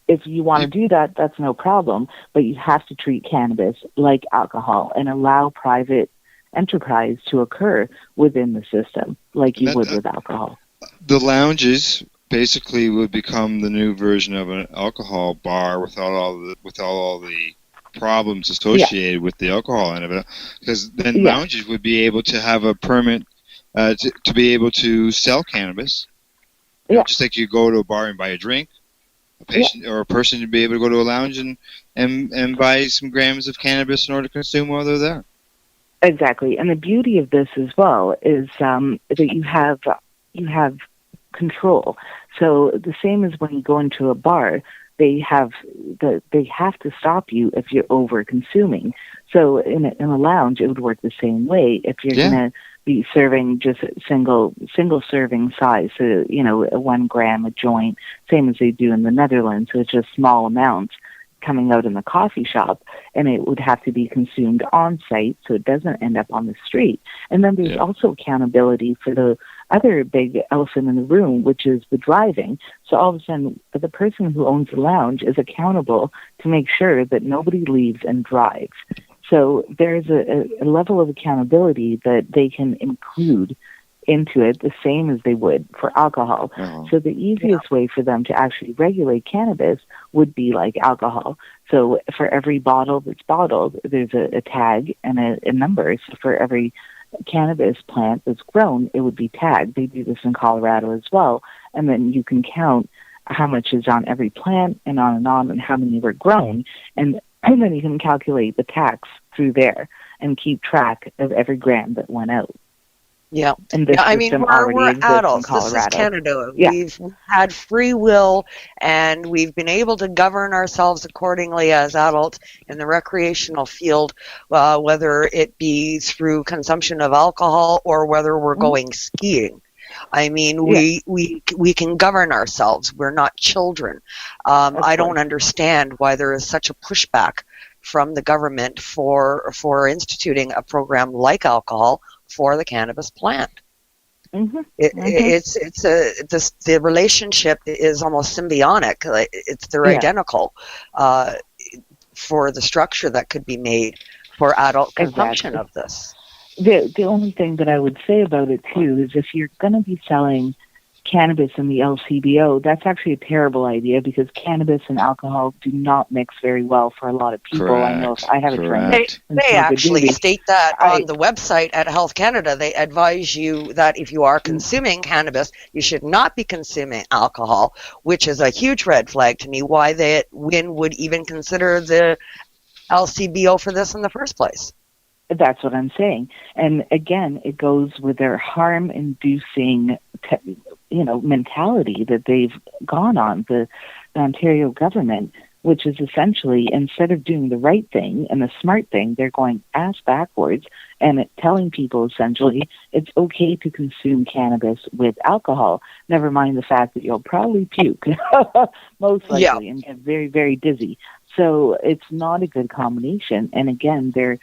if you want to do that, that's no problem. But you have to treat cannabis like alcohol and allow private enterprise to occur within the system like you would with alcohol. The lounges basically would become the new version of an alcohol bar without all the problems associated with the alcohol end of it, because then lounges would be able to have a permit to be able to sell cannabis. Just like you go to a bar and buy a drink, a patient or a person to be able to go to a lounge and buy some grams of cannabis in order to consume while they're there. Exactly, and the beauty of this as well is that you have control. So the same as when you go into a bar, they have to stop you if you're over consuming. So in a lounge, it would work the same way. If you're going to be serving just single serving size, so 1 gram a joint, same as they do in the Netherlands. So it's just small amounts coming out in the coffee shop, and it would have to be consumed on site so it doesn't end up on the street. And then there's also accountability for the other big elephant in the room, which is the driving. So all of a sudden, the person who owns the lounge is accountable to make sure that nobody leaves and drives. So there's a level of accountability that they can include into it the same as they would for alcohol. So the easiest way for them to actually regulate cannabis would be like alcohol. So for every bottle that's bottled, there's a tag and a number. So for every cannabis plant that's grown, it would be tagged. They do this in Colorado as well. And then you can count how much is on every plant and on and how many were grown. And then you can calculate the tax through there and keep track of every gram that went out. Yeah, and this we're adults. This is Canada. We've had free will, and we've been able to govern ourselves accordingly as adults in the recreational field, whether it be through consumption of alcohol or whether we're going skiing. I mean, we can govern ourselves. We're not children. I don't understand why there is such a pushback from the government for instituting a program like alcohol for the cannabis plant. The relationship is almost symbiotic. They're identical for the structure that could be made for adult consumption of this. The only thing that I would say about it too is if you're going to be selling cannabis in the LCBO, that's actually a terrible idea because cannabis and alcohol do not mix very well for a lot of people. I know if I have a friend. They actually state that on the website at Health Canada. They advise you that if you are consuming cannabis, you should not be consuming alcohol, which is a huge red flag to me. Why WIN would even consider the LCBO for this in the first place. That's what I'm saying. And again, it goes with their harm-inducing mentality that they've gone on, the Ontario government, which is essentially, instead of doing the right thing and the smart thing, they're going ass backwards and telling people essentially it's okay to consume cannabis with alcohol, never mind the fact that you'll probably puke, most likely, and get very, very dizzy. So it's not a good combination. And again, they're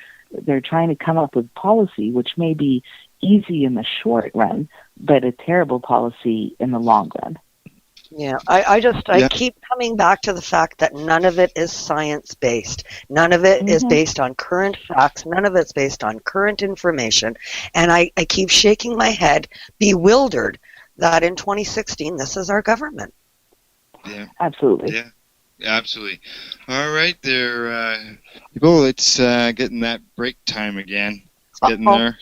trying to come up with policy which may be easy in the short run, but a terrible policy in the long run. Yeah, I keep coming back to the fact that none of it is science-based. None of it is based on current facts. None of it's based on current information. And I keep shaking my head, bewildered, that in 2016, this is our government. Yeah. Absolutely. Yeah. Absolutely. All right, there, people. It's getting that break time again. It's getting there.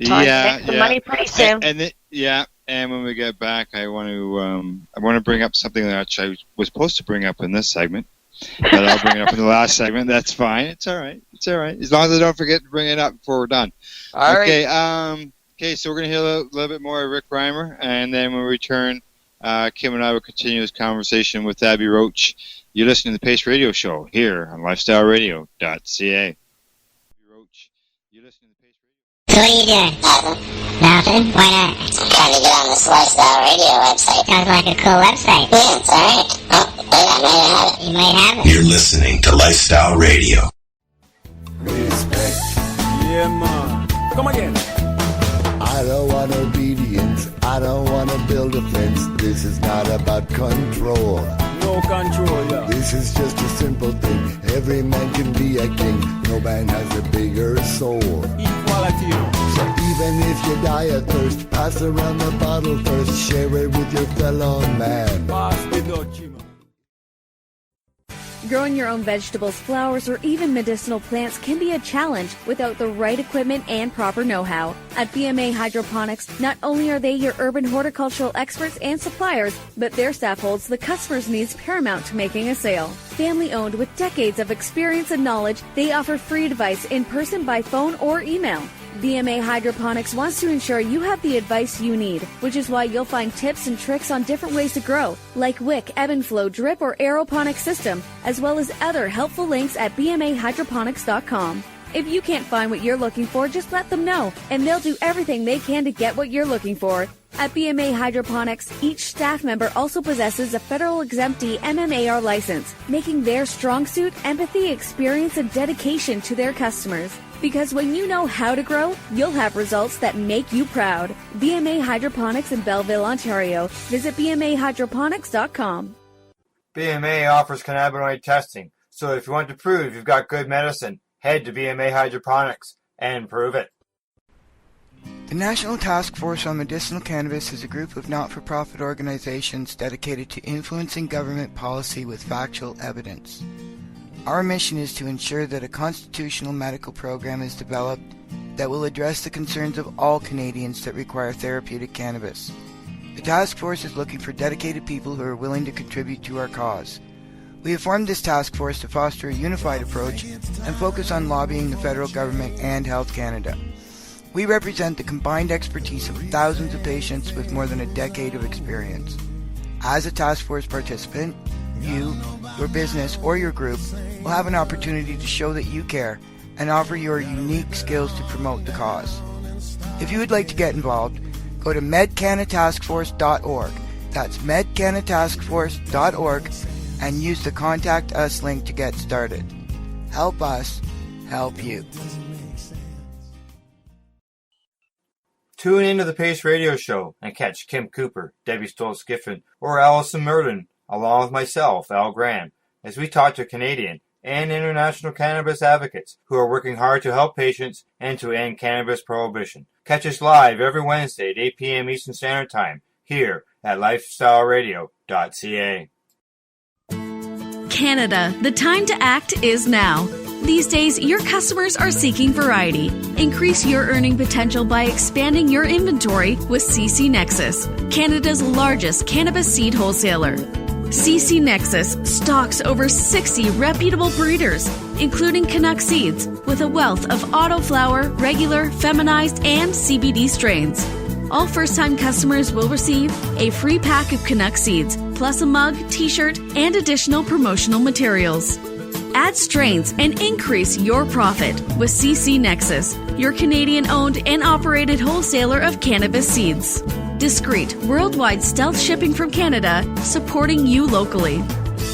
Time to make some money pretty soon. And when we get back, I want to bring up something that I was supposed to bring up in this segment, but I'll bring it up in the last segment. That's fine. It's all right. It's all right. As long as I don't forget to bring it up before we're done. All right. Okay. Okay. So we're gonna hear a little bit more of Rick Reimer, and then when we return, Kim and I will continue this conversation with Abi Roach. You're listening to the Pace Radio Show here on LifestyleRadio.ca. Abi Roach, you're listening to the Pace Radio. So what are you doing? Nothing? Why not? I'm trying to get on this Lifestyle Radio website. Sounds like a cool website. Yeah, it's alright. Oh, wait, I might have it. You might have it. You're listening to Lifestyle Radio. Respect. Yeah, man. Come again. I don't want obedience. I don't want to build a fence. This is not about control. No control, yeah. This is just a simple thing. Every man can be a king. No man has a bigger soul. Equality. So even if you die of thirst, pass around the bottle first. Share it with your fellow man. Pass the Dutchie, man. Growing your own vegetables, flowers, or even medicinal plants can be a challenge without the right equipment and proper know-how. At BMA Hydroponics, not only are they your urban horticultural experts and suppliers, but their staff holds the customer's needs paramount to making a sale. Family-owned with decades of experience and knowledge, they offer free advice in person, by phone, or email. BMA Hydroponics wants to ensure you have the advice you need, which is why you'll find tips and tricks on different ways to grow, like wick, ebb and flow, drip, or aeroponic system, as well as other helpful links at bmahydroponics.com. If you can't find what you're looking for, just let them know, and they'll do everything they can to get what you're looking for. At BMA Hydroponics, each staff member also possesses a federal exemptee MMAR license, making their strong suit empathy, experience, and dedication to their customers. Because when you know how to grow, you'll have results that make you proud. BMA Hydroponics in Belleville, Ontario. Visit bmahydroponics.com. BMA offers cannabinoid testing, so if you want to prove you've got good medicine, head to BMA Hydroponics and prove it. The National Task Force on Medicinal Cannabis is a group of not-for-profit organizations dedicated to influencing government policy with factual evidence. Our mission is to ensure that a constitutional medical program is developed that will address the concerns of all Canadians that require therapeutic cannabis. The task force is looking for dedicated people who are willing to contribute to our cause. We have formed this task force to foster a unified approach and focus on lobbying the federal government and Health Canada. We represent the combined expertise of thousands of patients with more than a decade of experience. As a task force participant, you, your business, or your group will have an opportunity to show that you care and offer your unique skills to promote the cause. If you would like to get involved, go to medcanataskforce.org. That's medcanataskforce.org and use the Contact Us link to get started. Help us help you. Tune into the Pace Radio Show and catch Kim Cooper, Debbie Stoltz-Giffen, or Allison Merlin, along with myself, Al Graham, as we talk to Canadian and international cannabis advocates who are working hard to help patients and to end cannabis prohibition. Catch us live every Wednesday at 8 p.m. Eastern Standard Time here at lifestyleradio.ca. Canada, the time to act is now. These days, your customers are seeking variety. Increase your earning potential by expanding your inventory with CC Nexus, Canada's largest cannabis seed wholesaler. CC Nexus stocks over 60 reputable breeders, including Canuck seeds, with a wealth of autoflower, regular, feminized, and CBD strains. All first-time customers will receive a free pack of Canuck seeds, plus a mug, t-shirt, and additional promotional materials. Add strains and increase your profit with CC Nexus, your Canadian-owned and operated wholesaler of cannabis seeds. Discreet, worldwide stealth shipping from Canada, supporting you locally.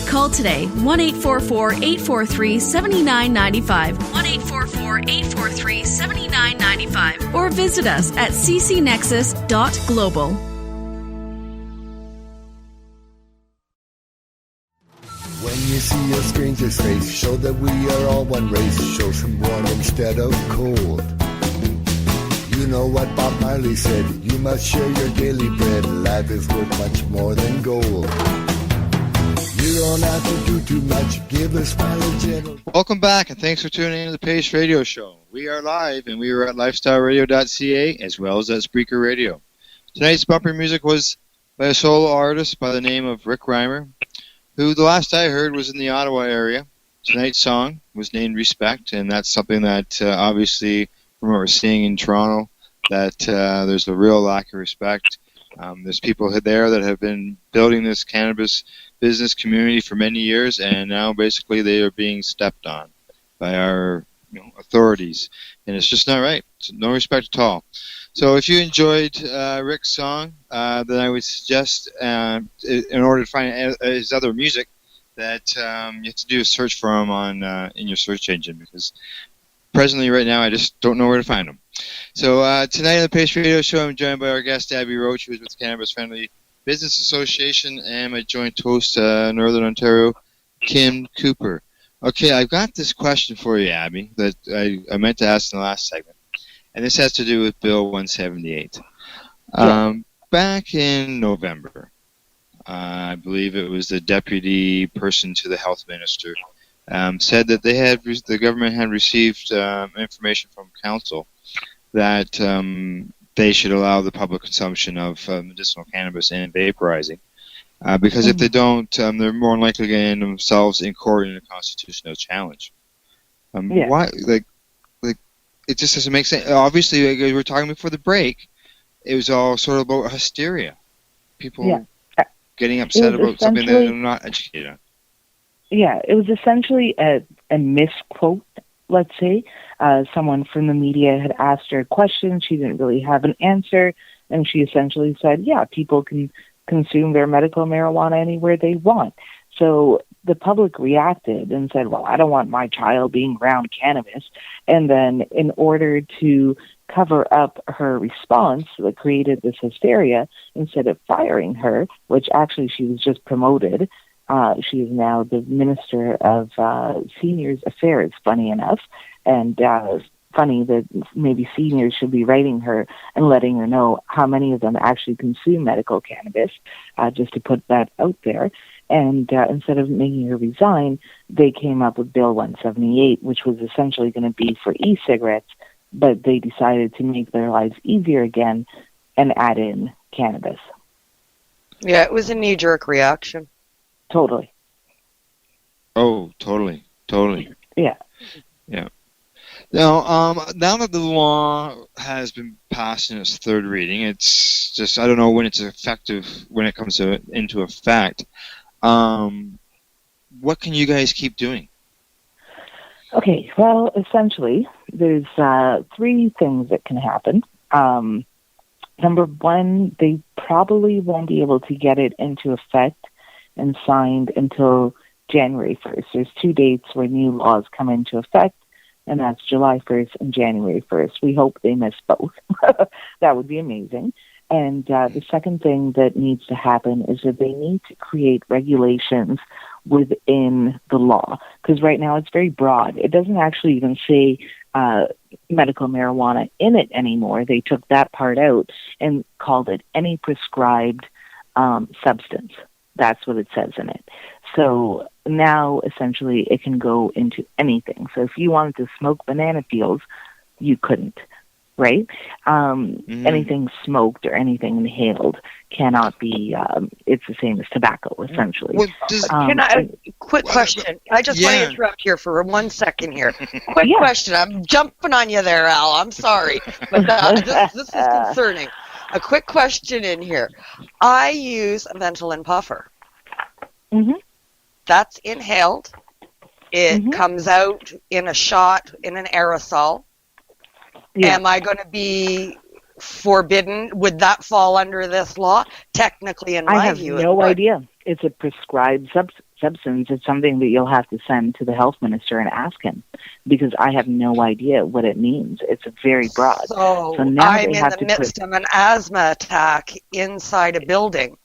Call today, 1-844-843-7995, 1-844-843-7995, or visit us at ccnexus.global. When you see a stranger's face, show that we are all one race. Show some warm instead of cold. You know what Bob Marley said, you must share your daily bread. Life is worth much more than gold. You You don't have to do too much. Give a smile a gentle. Welcome back, and thanks for tuning in to the Pace Radio Show. We are live, and we are at lifestyleradio.ca as well as at Spreaker Radio. Tonight's bumper music was by a solo artist by the name of Rick Reimer, who the last I heard was in the Ottawa area. Tonight's song was named Respect, and that's something that obviously from what we're seeing in Toronto, that there's a real lack of respect. There's people there that have been building this cannabis business community for many years, and now basically they are being stepped on by our authorities, and it's just not right. It's no respect at all. So if you enjoyed Rick's song, then I would suggest, in order to find his other music, that you have to do a search for him on in your search engine, because presently right now I just don't know where to find him. So tonight on the Pace Radio Show, I'm joined by our guest Abi Roach, who is with the Cannabis Friendly Business Association, and my joint host, Northern Ontario, Kim Cooper. Okay, I've got this question for you, Abi, that I meant to ask in the last segment, and this has to do with Bill 178. Back in November, I believe it was the deputy person to the health minister, said that the government had received information from council that they should allow the public consumption of medicinal cannabis and vaporizing, because if they don't, they're more likely to get themselves in court in a constitutional challenge. Why? Like, it just doesn't make sense. Obviously, like we were talking before the break, it was all sort of about hysteria. People getting upset about something that they're not educated on. Yeah, it was essentially a misquote, let's say. Someone from the media had asked her a question. She didn't really have an answer, and she essentially said, yeah, people can consume their medical marijuana anywhere they want. So the public reacted and said, well, I don't want my child being around cannabis. And then in order to cover up her response that created this hysteria, instead of firing her, which actually she was just promoted, she is now the Minister of Seniors Affairs, funny enough, and funny that maybe seniors should be writing her and letting her know how many of them actually consume medical cannabis, just to put that out there. And instead of making her resign, they came up with Bill 178, which was essentially going to be for e-cigarettes, but they decided to make their lives easier again and add in cannabis. Yeah, it was a knee-jerk reaction. Totally. Oh, totally. Yeah. Now, now that the law has been passed in its third reading, it's just, I don't know when it's effective, when it comes into effect. What can you guys keep doing? Okay, well, essentially, there's three things that can happen. Number one, they probably won't be able to get it into effect and signed until January 1st. There's 2 dates where new laws come into effect, and that's July 1st and January 1st. We hope they miss both. That would be amazing. And the second thing that needs to happen is that they need to create regulations within the law, because right now it's very broad. It doesn't actually even say medical marijuana in it anymore. They took that part out and called it any prescribed substance. That's what it says in it. So now, essentially, it can go into anything. So if you wanted to smoke banana peels, you couldn't, right? Anything smoked or anything inhaled cannot be, it's the same as tobacco, essentially. Quick question. I just want to interrupt here for 1 second here. Quick question. I'm jumping on you there, Al. I'm sorry. But this is concerning. A quick question in here. I use a Ventolin puffer. That's inhaled. It comes out in a shot, in an aerosol. Am I going to be forbidden? Would that fall under this law? Technically, in my view, I have no idea. It's a prescribed substance. It's something that you'll have to send to the health minister and ask him, because I have no idea what it means. It's very broad. So now I'm in the midst of an asthma attack inside a building.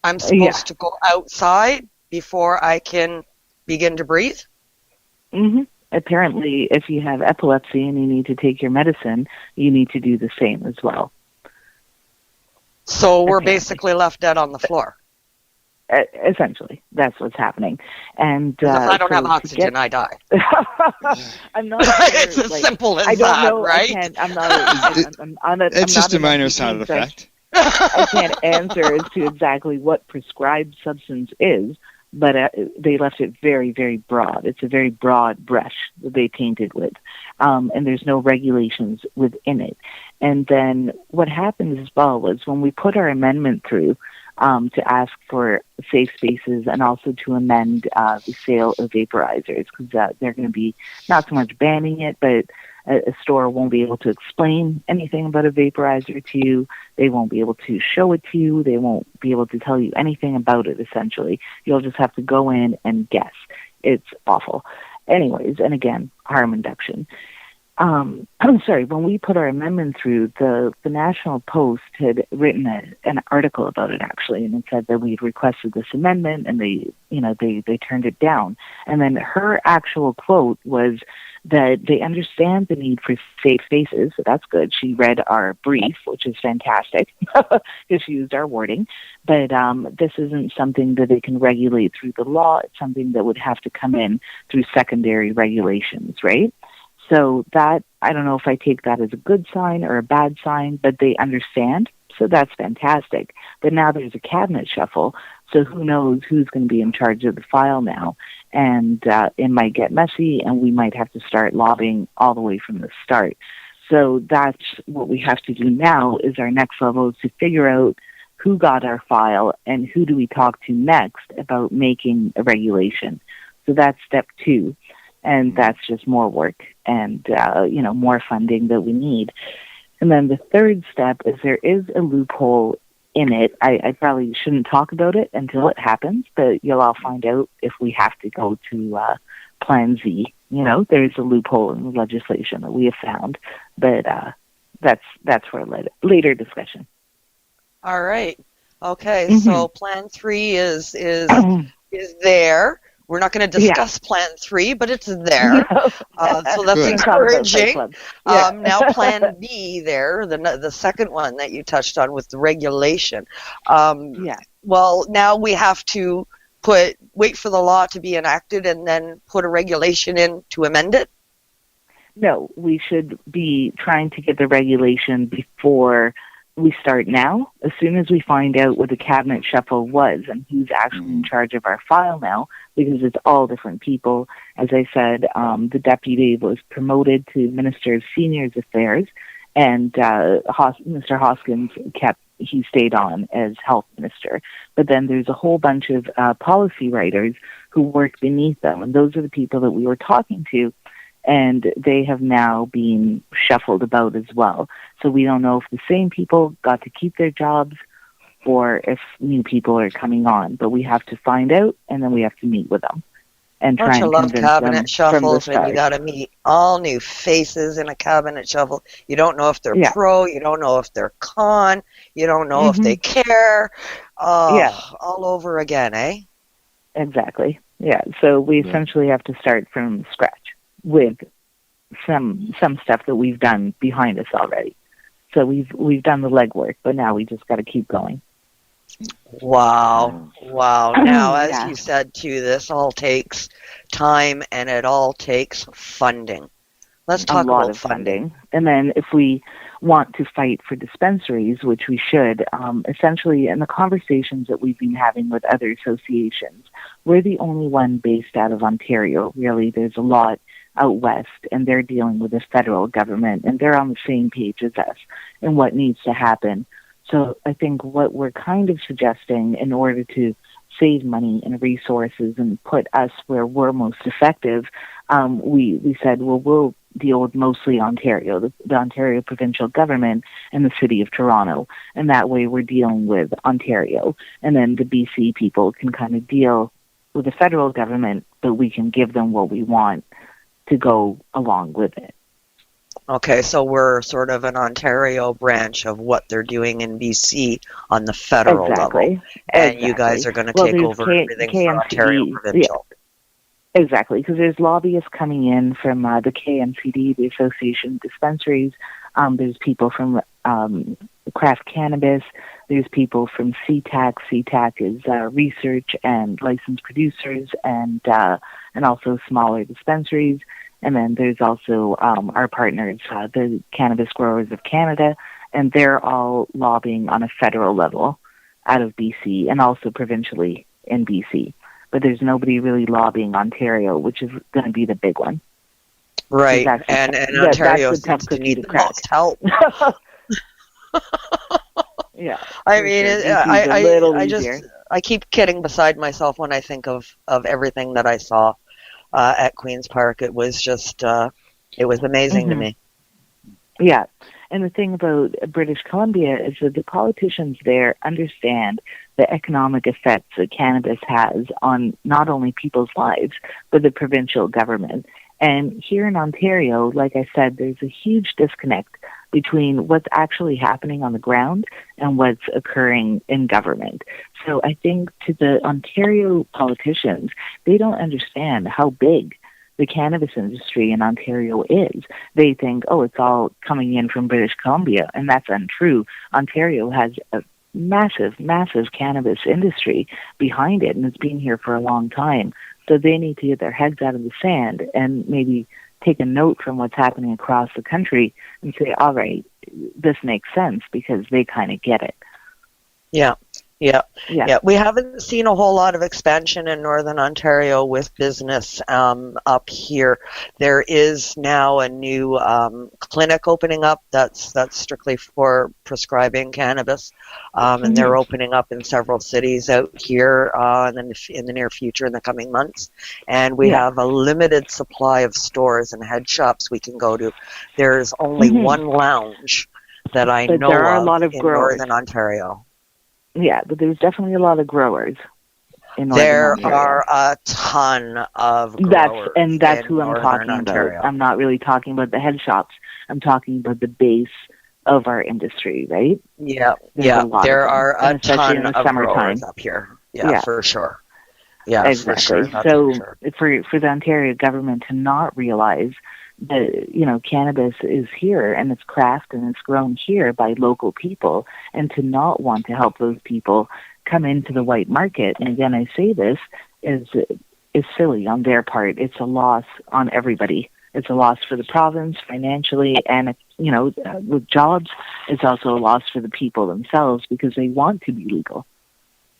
I'm supposed to go outside before I can begin to breathe? Apparently, if you have epilepsy and you need to take your medicine, you need to do the same as well. So we're basically left dead on the floor. Essentially, that's what's happening. And If I don't so have to oxygen, get- I die. I'm not sure, It's as simple as I don't that, know. right? I can't. I'm not. It's just a minor side effect. I can't answer as to exactly what prescribed substance is, but they left it very, very broad. It's a very broad brush that they painted with, and there's no regulations within it. And then what happened as well was when we put our amendment through to ask for safe spaces and also to amend the sale of vaporizers, because they're going to be not so much banning it, but a store won't be able to explain anything about a vaporizer to you. They won't be able to show it to you. They won't be able to tell you anything about it, essentially. You'll just have to go in and guess. It's awful. Anyways, and again, harm reduction. I'm sorry, when we put our amendment through, the National Post had written an article about it, actually, and it said that we'd requested this amendment, and they turned it down. And then her actual quote was that they understand the need for safe spaces, so that's good. She read our brief, which is fantastic, because she used our wording. But this isn't something that they can regulate through the law. It's something that would have to come in through secondary regulations, right? So that, I don't know if I take that as a good sign or a bad sign, but they understand. So that's fantastic. But now there's a cabinet shuffle, so who knows who's going to be in charge of the file now. And it might get messy, and we might have to start lobbying all the way from the start. So that's what we have to do now, is our next level is to figure out who got our file and who do we talk to next about making a regulation. So that's step 2. And that's just more work and, more funding that we need. And then the third step is there is a loophole in it. I probably shouldn't talk about it until it happens, but you'll all find out if we have to go to Plan Z. There's a loophole in the legislation that we have found, but that's for a later discussion. All right. Okay, so Plan 3 is there. We're not going to discuss Plan 3, but it's there. So that's encouraging. Now Plan B there, the second one that you touched on with the regulation. Well, now we have to wait for the law to be enacted and then put a regulation in to amend it? No, we should be trying to get the regulation before we start now. As soon as we find out what the cabinet shuffle was and who's actually in charge of our file now, because it's all different people. As I said, the deputy was promoted to Minister of Seniors Affairs, and Mr. Hoskins he stayed on as health minister. But then there's a whole bunch of policy writers who work beneath them, and those are the people that we were talking to, and they have now been shuffled about as well. So we don't know if the same people got to keep their jobs or if new people are coming on. But we have to find out, and then we have to meet with them and try and convince them cabinet shuffles from the when you got to meet all new faces in a cabinet shuffle. You don't know if they're pro, you don't know if they're con, you don't know if they care. All over again, eh? Exactly. Yeah. So we essentially have to start from scratch with some stuff that we've done behind us already. So we've done the legwork, but now we just got to keep going. Wow. Now, as you said, too, this all takes time and it all takes funding. Let's talk about a lot of funding. And then if we want to fight for dispensaries, which we should, essentially in the conversations that we've been having with other associations, we're the only one based out of Ontario. Really, there's a lot out west, and they're dealing with the federal government, and they're on the same page as us and what needs to happen. So I think what we're kind of suggesting in order to save money and resources and put us where we're most effective, we said, well, we'll deal with mostly Ontario, the Ontario provincial government and the city of Toronto. And that way we're dealing with Ontario. And then the BC people can kind of deal with the federal government, but we can give them what we want to go along with it. Okay, so we're sort of an Ontario branch of what they're doing in BC on the federal level. And you guys are going to take over everything for Ontario provincial. Yeah. Exactly, because there's lobbyists coming in from the KMCD, the Association of Dispensaries. There's people from Craft Cannabis. There's people from CTAC. CTAC is research and licensed producers, and also smaller dispensaries. And then there's also our partners, the Cannabis Growers of Canada, and they're all lobbying on a federal level out of BC and also provincially in BC. But there's nobody really lobbying Ontario, which is going to be the big one. Right, and Ontario seems to need the most help. Yeah, I mean, I keep kidding beside myself when I think of everything that I saw at Queen's Park. It was just, it was amazing to me. Yeah, and the thing about British Columbia is that the politicians there understand the economic effects that cannabis has on not only people's lives, but the provincial government. And here in Ontario, like I said, there's a huge disconnect between what's actually happening on the ground and what's occurring in government. So I think to the Ontario politicians, they don't understand how big the cannabis industry in Ontario is. They think, oh, it's all coming in from British Columbia, and that's untrue. Ontario has a massive, massive cannabis industry behind it, and it's been here for a long time. So they need to get their heads out of the sand and maybe take a note from what's happening across the country and say, all right, this makes sense, because they kind of get it. Yeah. We haven't seen a whole lot of expansion in Northern Ontario with business up here. There is now a new clinic opening up that's strictly for prescribing cannabis, and they're opening up in several cities out here in the near future, in the coming months. And we have a limited supply of stores and head shops we can go to. There's only one lounge that I know there are of a lot of in growers. Northern Ontario. Yeah, but there's definitely a lot of growers in Northern There Ontario. are a ton of growers. That's who I'm Northern talking Ontario. about. I'm not really talking about the head shops. I'm talking about the base of our industry, right? Yeah, There are a especially ton in the of summertime growers up here. Yeah, for sure. Yeah, exactly. for sure. That's So for sure. for the Ontario government to not realize that, cannabis is here and it's craft and it's grown here by local people, and to not want to help those people come into the white market. And again, I say this is silly on their part. It's a loss on everybody. It's a loss for the province financially, and with jobs, it's also a loss for the people themselves, because they want to be legal.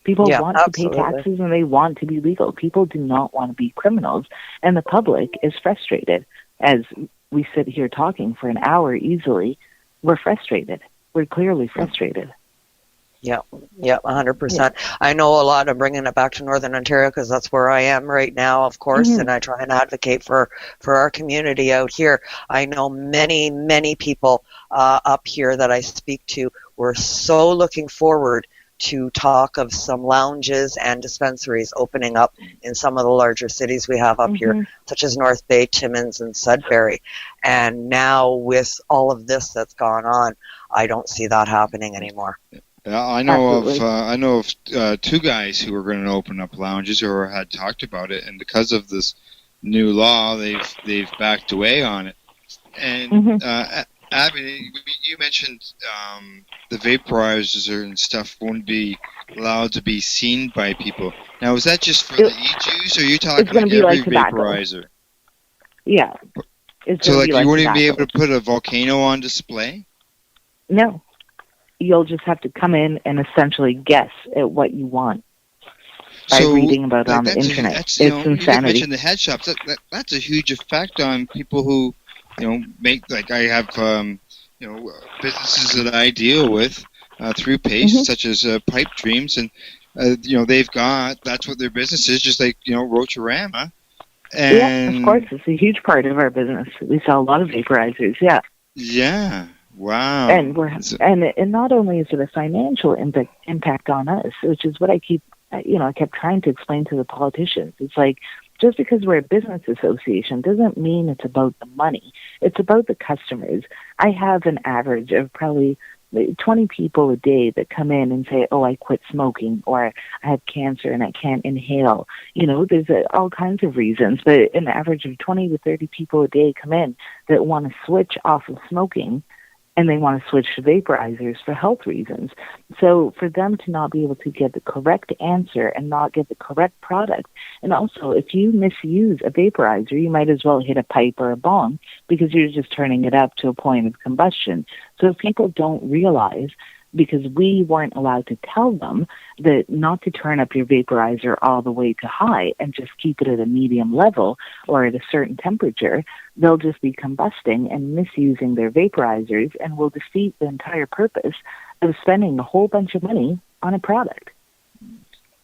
People want to pay taxes, and they want to be legal. People do not want to be criminals, and the public is frustrated. As we sit here talking for an hour easily, we're frustrated. We're clearly frustrated. Yeah, 100%. I know a lot of bringing it back to Northern Ontario, because that's where I am right now, of course, and I try and advocate for our community out here. I know many, many people up here that I speak to were so looking forward to talk of some lounges and dispensaries opening up in some of the larger cities we have up here, such as North Bay, Timmins, and Sudbury. And now with all of this that's gone on, I don't see that happening anymore. I know of two guys who were going to open up lounges or had talked about it, and because of this new law, they've backed away on it. And Abby, you mentioned the vaporizers and stuff won't be allowed to be seen by people. Now, is that just for the e-juice, or are you talking like every vaporizer? Yeah. So, like, you wouldn't even be able to put a volcano on display? No. You'll just have to come in and essentially guess at what you want by reading about it on the internet. It's insanity. You mentioned the head shops. That's a huge effect on people who, make, like I have, businesses that I deal with through PACE, such as Pipe Dreams, and, that's what their business is, just like, Roachorama. And, of course, it's a huge part of our business. We sell a lot of vaporizers, Yeah. Wow. And and not only is it a financial impact on us, which is what I kept trying to explain to the politicians. It's like, just because we're a business association doesn't mean it's about the money. It's about the customers. I have an average of probably 20 people a day that come in and say, oh, I quit smoking, or I have cancer and I can't inhale. There's all kinds of reasons, but an average of 20 to 30 people a day come in that want to switch off of smoking and they want to switch to vaporizers for health reasons. So for them to not be able to get the correct answer and not get the correct product, and also if you misuse a vaporizer, you might as well hit a pipe or a bong because you're just turning it up to a point of combustion. So if people don't realize, because we weren't allowed to tell them that not to turn up your vaporizer all the way to high and just keep it at a medium level or at a certain temperature, they'll just be combusting and misusing their vaporizers and will defeat the entire purpose of spending a whole bunch of money on a product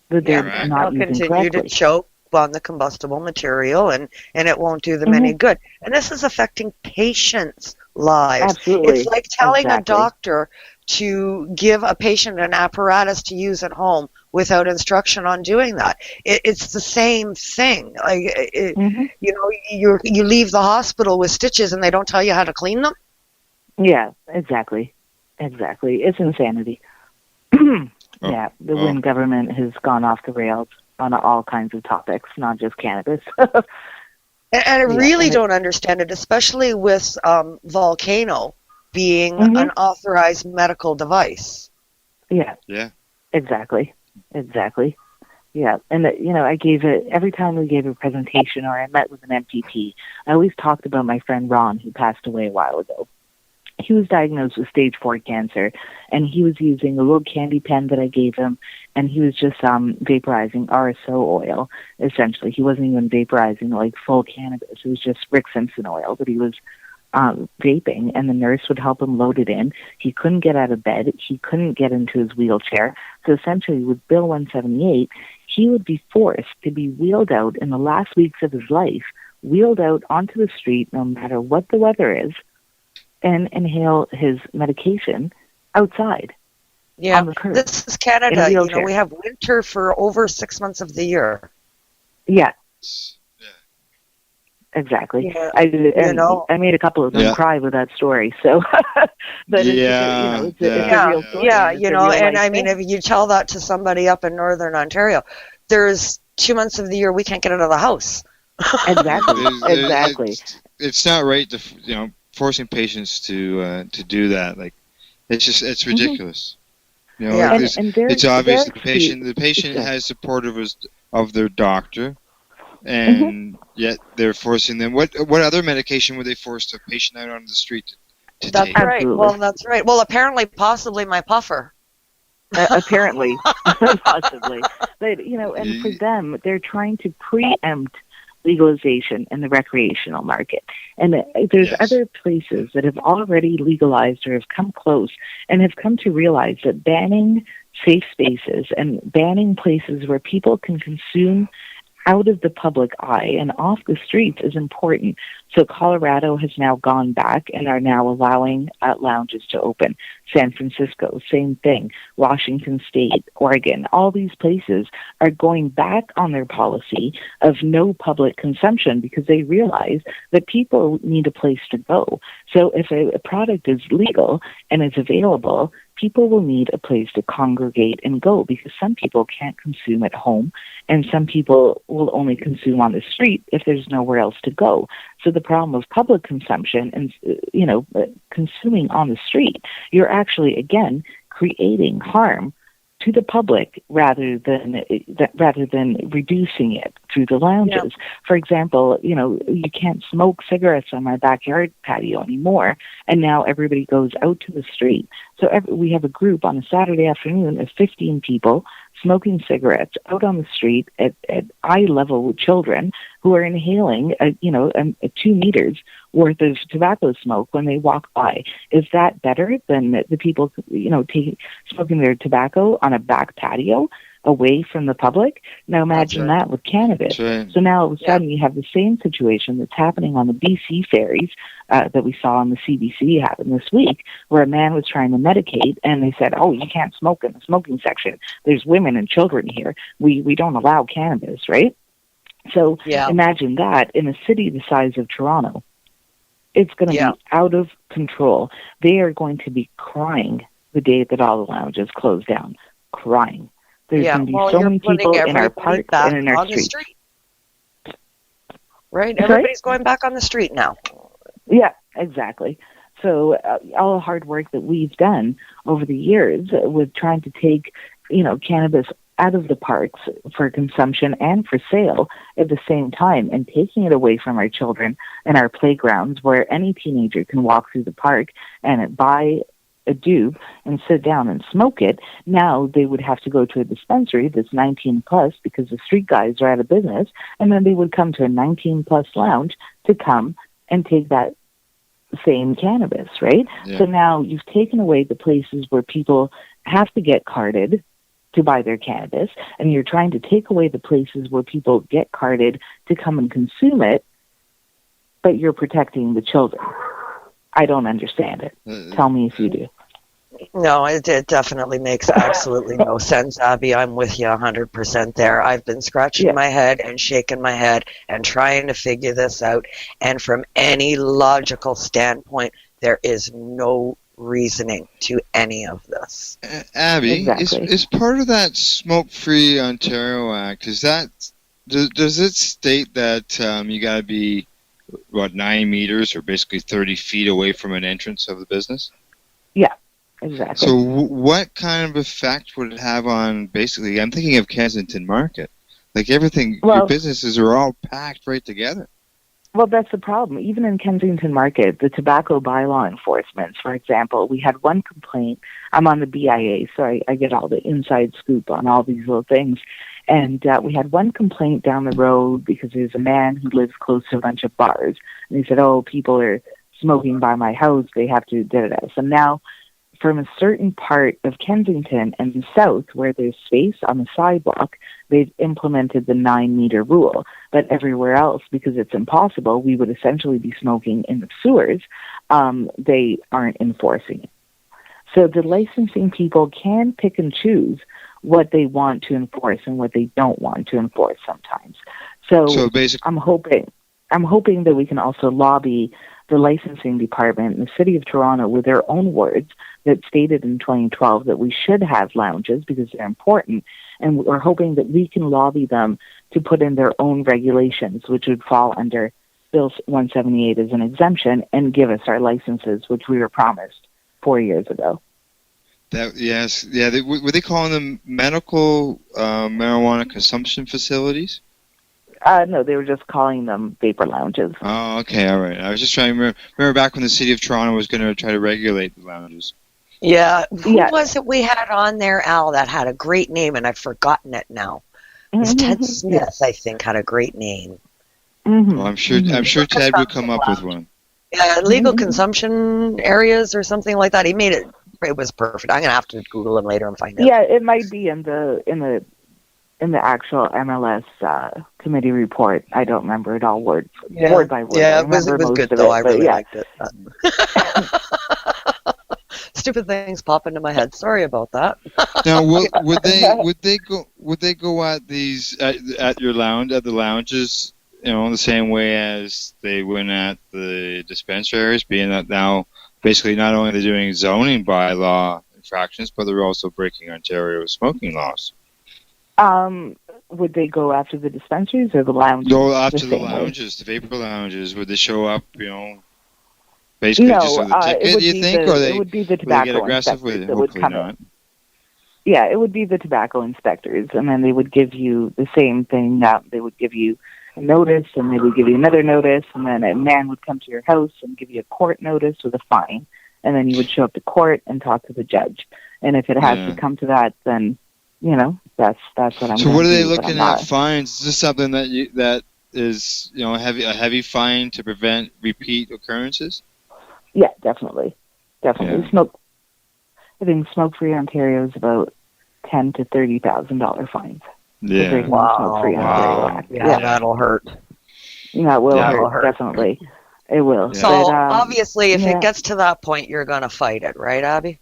that they're not using continue correctly. to choke on the combustible material, and it won't do them any good. And this is affecting patients' lives. Absolutely. It's like telling a doctor to give a patient an apparatus to use at home without instruction on doing that. It's the same thing. Like you know, you leave the hospital with stitches and they don't tell you how to clean them. Yeah, exactly. It's insanity. Yeah, the Wynn government has gone off the rails on all kinds of topics, not just cannabis. And I really don't understand it, especially with Volcano being an authorized medical device. Yeah. Exactly. Yeah, and you know, every time we gave a presentation or I met with an MPP, I always talked about my friend Ron, who passed away a while ago. He was diagnosed with stage 4 cancer, and he was using a little candy pen that I gave him, and he was just vaporizing RSO oil, essentially. He wasn't even vaporizing like full cannabis. It was just Rick Simpson oil that he was vaping, and the nurse would help him load it in. He couldn't get out of bed. He couldn't get into his wheelchair. So essentially, with Bill 178, he would be forced to be wheeled out in the last weeks of his life, wheeled out onto the street no matter what the weather is, and inhale his medication outside. Yeah, on the curb, this is Canada. You know, we have winter for over 6 months of the year. Yeah. Exactly. Yeah. I made a couple of them cry with that story. So, but it's a real story. Yeah, It's you a know, real and life I mean, thing. if you tell that to somebody up in Northern Ontario, there's 2 months of the year we can't get out of the house. Exactly. It's not right to forcing patients to do that. Like, it's ridiculous. You know, it's obvious the patient has support of their doctor, and yet they're forcing them. What other medication were they forced a patient out on the street to That's take? right. Well, that's right. Well, apparently, possibly my puffer. Apparently, possibly. But and for them, they're trying to preempt legalization in the recreational market. And there's other places that have already legalized or have come close and have come to realize that banning safe spaces and banning places where people can consume out of the public eye and off the streets is important. So Colorado has now gone back and are now allowing lounges to open. San Francisco, same thing. Washington State, Oregon, all these places are going back on their policy of no public consumption because they realize that people need a place to go. So if a product is legal and is available, people will need a place to congregate and go because some people can't consume at home and some people will only consume on the street if there's nowhere else to go. So the problem of public consumption and, consuming on the street, you're actually, again, creating harm to the public rather than reducing it through the lounges. Yeah. For example, you can't smoke cigarettes on my backyard patio anymore, and now everybody goes out to the street. So we have a group on a Saturday afternoon of 15 people smoking cigarettes out on the street at eye level with children who are inhaling, 2 meters worth of tobacco smoke when they walk by. Is that better than the people, smoking their tobacco on a back patio away from the public? Now imagine that with cannabis. Right. So now all of a sudden you have the same situation that's happening on the BC ferries that we saw on the CBC happen this week, where a man was trying to medicate and they said, oh, you can't smoke in the smoking section. There's women and children here. We don't allow cannabis, right? So imagine that in a city the size of Toronto. It's going to be out of control. They are going to be crying the day that all the lounges close down. Crying. There's going to be so many people in our parks and in our streets. Right? Everybody's going back on the street now. Yeah, exactly. So all the hard work that we've done over the years with trying to take, cannabis out of the parks for consumption and for sale at the same time, and taking it away from our children and our playgrounds where any teenager can walk through the park and buy a doob and sit down and smoke it. Now they would have to go to a dispensary that's 19 plus because the street guys are out of business, and then they would come to a 19 plus lounge to come and take that same cannabis, right? Yeah. So now you've taken away the places where people have to get carded to buy their cannabis, and you're trying to take away the places where people get carded to come and consume it, but you're protecting the children. I don't understand it. Tell me if you do. No, it definitely makes absolutely no sense, Abby. I'm with you 100% there. I've been scratching my head and shaking my head and trying to figure this out, and from any logical standpoint, there is no reasoning to any of this. Abby, is part of that Smoke-Free Ontario Act, does it state that you got to be, 9 meters or basically 30 feet away from an entrance of the business? Yeah, exactly. So what kind of effect would it have on, basically, I'm thinking of Kensington Market. Like everything, your businesses are all packed right together. Well, that's the problem. Even in Kensington Market, the tobacco bylaw enforcement, for example, we had one complaint. I'm on the BIA, so I get all the inside scoop on all these little things. And we had one complaint down the road because there's a man who lives close to a bunch of bars. And he said, people are smoking by my house. They have to da-da-da. So now, from a certain part of Kensington and the south where there's space on the sidewalk, they've implemented the 9-meter rule. But everywhere else, because it's impossible, we would essentially be smoking in the sewers. They aren't enforcing it. So the licensing people can pick and choose what they want to enforce and what they don't want to enforce sometimes. So basically, I'm hoping that we can also lobby the licensing department in the City of Toronto with their own words that stated in 2012 that we should have lounges because they're important, and we're hoping that we can lobby them to put in their own regulations, which would fall under Bill 178 as an exemption, and give us our licenses, which we were promised 4 years ago. Were they calling them medical marijuana consumption facilities? No, they were just calling them vapor lounges. Oh, okay, all right. I was just trying to remember back when the City of Toronto was going to try to regulate the lounges. Yeah. Who was it we had on there, Al, that had a great name, and I've forgotten it now? It was Ted Smith, I think, had a great name. Well, I'm sure Ted would come up with one. Yeah, legal consumption areas or something like that. He made it. It was perfect. I'm going to have to Google him later and find out. Yeah, it might be in the actual MLS committee report. I don't remember it all word by word. Yeah, it was good though. I really liked it. Stupid things pop into my head. Sorry about that. Now, would they go at these at the lounges, the same way as they went at the dispensaries, being that now basically not only are they doing zoning bylaw infractions, but they're also breaking Ontario smoking laws. Would they go after the dispensaries or the lounges? Go after the lounges, the vapor lounges. Would they show up, basically just with a ticket, you think? Or it would be the tobacco get aggressive with it? that would come not. Yeah, it would be the tobacco inspectors, and then they would give you the same thing. They would give you a notice, and they would give you another notice, and then a man would come to your house and give you a court notice with a fine, and then you would show up to court and talk to the judge. And if it has to come to that, then that's what I'm. So what are they looking at fines? Is this something that is a heavy fine to prevent repeat occurrences? Yeah, definitely. Yeah. I think Smoke-Free Ontario is about $10,000 to $30,000 fines. Yeah. Wow. Yeah, that'll hurt. Yeah, it will hurt, definitely. It will. So obviously, if it gets to that point, you're going to fight it, right, Abby?